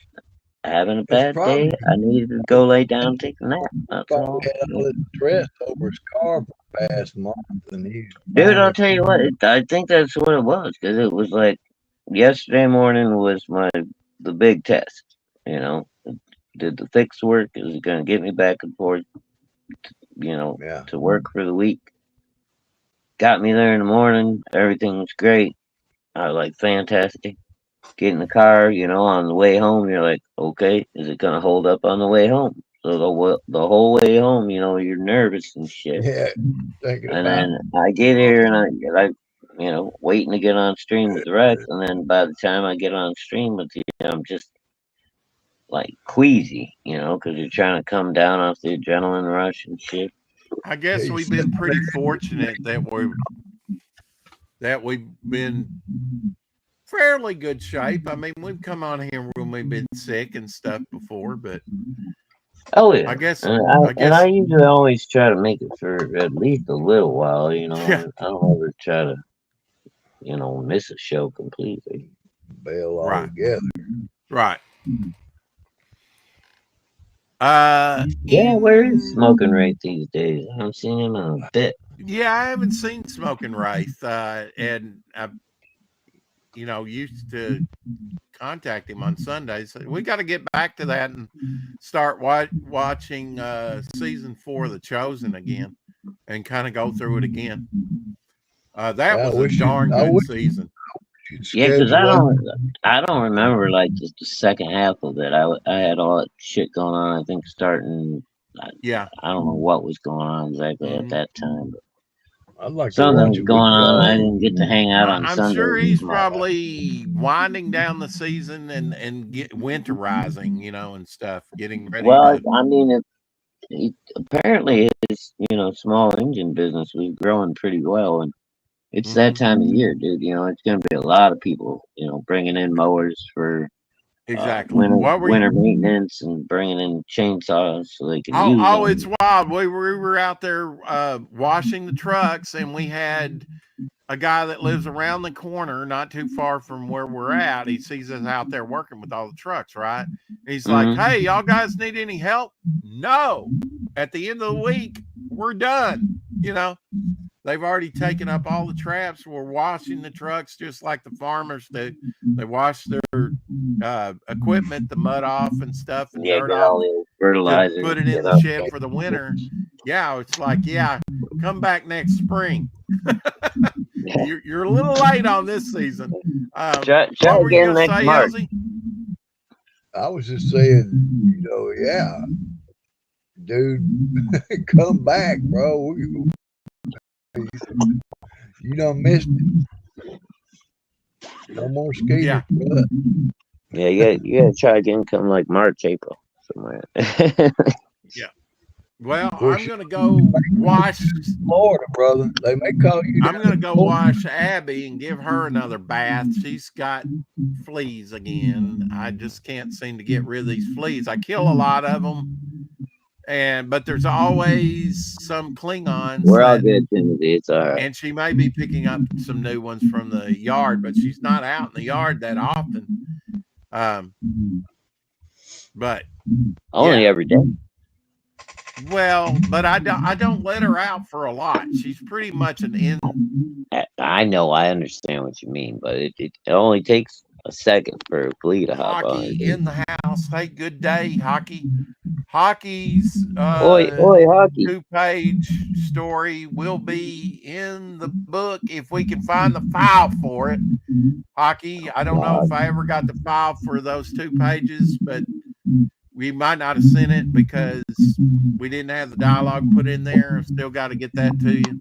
having a bad day. I needed to go lay down and take a nap. That's all. Had all this stress over his car for the past month, and dude, I'll tell you what. I think that's what it was, because it was like yesterday morning was the big test. Did the fix work? Is it going to get me back and forth? To work for the week. Got me there in the morning. Everything was great. I was like, fantastic. Get in the car, on the way home, you're like, okay, is it going to hold up on the way home? So the whole way home, you're nervous and shit. Yeah. And then I get here and I waiting to get on stream with Rex. And then by the time I get on stream with you, I'm just like queasy, because you're trying to come down off the adrenaline rush and shit. I guess we've been pretty fortunate that we've been fairly good shape. I mean, we've come on here when we've been sick and stuff before, but oh yeah, I guess I usually always try to make it for at least a little while. Yeah. I don't ever try to, miss a show completely. Bail all together. Right. Yeah, where is Smoking Wraith these days? I haven't seen him in a bit. Yeah, I haven't seen Smoking Wraith, and I've used to contact him on Sundays. We got to get back to that and start watching season 4 of The Chosen again, and kind of go through it again. That was a darn good season. Yeah, because I don't remember like the second half of it. I had all that shit going on. I think starting. Yeah. I don't know what was going on exactly at that time, but I'd like something was going on. I didn't get to hang out on Sunday. I'm sure he's probably winding down the season and winterizing, and stuff, getting ready. Well, I mean, apparently his small engine business was growing pretty well, and it's that time of year, dude. It's going to be a lot of people, bringing in mowers for exactly winter maintenance and bringing in chainsaws so they can use them. It's wild. We were out there washing the trucks, and we had a guy that lives around the corner, not too far from where we're at. He sees us out there working with all the trucks, right? He's like, hey, y'all guys need any help? No. At the end of the week, we're done. They've already taken up all the traps. We're washing the trucks just like the farmers do. They wash their equipment, the mud off and stuff, and dirt off, fertilizer, put it in the shed for the winter. Yeah, it's like, come back next spring. You're a little late on this season. Try again next March. I was just saying, dude, come back, bro. You done missed it. No more skating. Yeah. You gotta try again come like March, April, somewhere. Yeah. Well, I'm gonna go wash Florida, brother. They may call you. I'm gonna go wash Abby and give her another bath. She's got fleas again. I just can't seem to get rid of these fleas. I kill a lot of them. But there's always some Klingons. We're all good, Timothy. It's all right. And she may be picking up some new ones from the yard, but she's not out in the yard that often. But only every day. Well, but I don't let her out for a lot. She's pretty much an in. I know, I understand what you mean, but it only takes a second for Glee to hop on. Hockey in the house. Hey, good day, Hockey. Hockey's Hockey 2-page story will be in the book if we can find the file for it. Hockey, I don't know if I ever got the file for those 2 pages, but we might not have sent it because we didn't have the dialogue put in there. Still got to get that to you.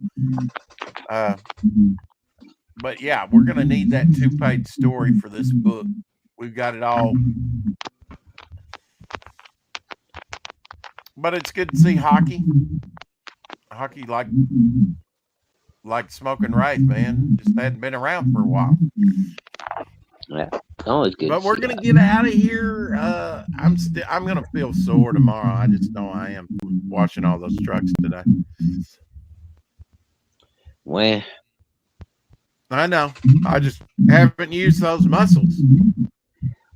But yeah, we're going to need that 2-page story for this book. We've got it all. But it's good to see Hockey. Hockey like Smoking Wraith, man. Just hadn't been around for a while. Yeah, always good. But we're gonna get out of here. I'm gonna feel sore tomorrow. I just know I am washing all those trucks today. Well, I know. I just haven't used those muscles.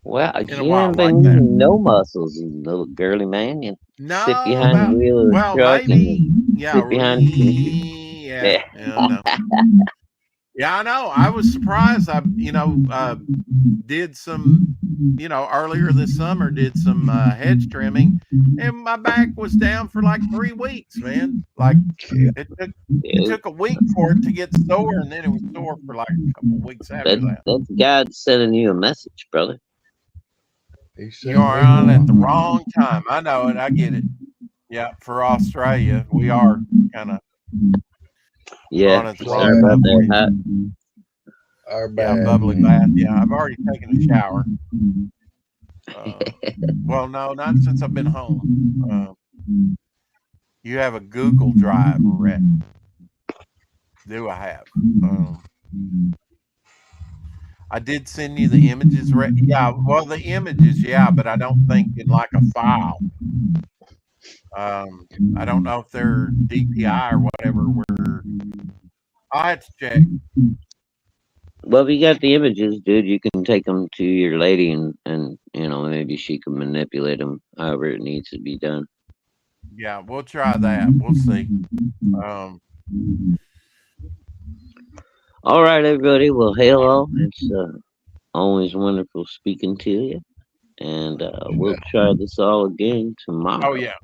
Well, you haven't been using no muscles, you little girly man. You sit behind the wheel of the truck and sit behind. Yeah, I know. I was surprised. I, did some, earlier this summer, did some hedge trimming, and my back was down for like 3 weeks, man. Like it took a week for it to get sore, and then it was sore for like a couple weeks after that. That's God sending you a message, brother. You are on at the wrong time. I know it. I get it. Yeah, for Australia, we are kind of. Yeah, sorry about that. Bubbly bath. Yeah, I've already taken a shower. Well, no, not since I've been home. You have a Google Drive, Rhett? Do I have? I did send you the images, Rhett. Yeah, well, the images, yeah, but I don't think in like a file. I don't know if they're DPI or whatever. I have to check. Well, if you got the images, dude, you can take them to your lady and maybe she can manipulate them however it needs to be done. Yeah, we'll try that. We'll see. All right, everybody. Well, hello. It's always wonderful speaking to you. And we'll try this all again tomorrow. Oh, yeah.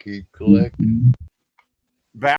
Keep collecting.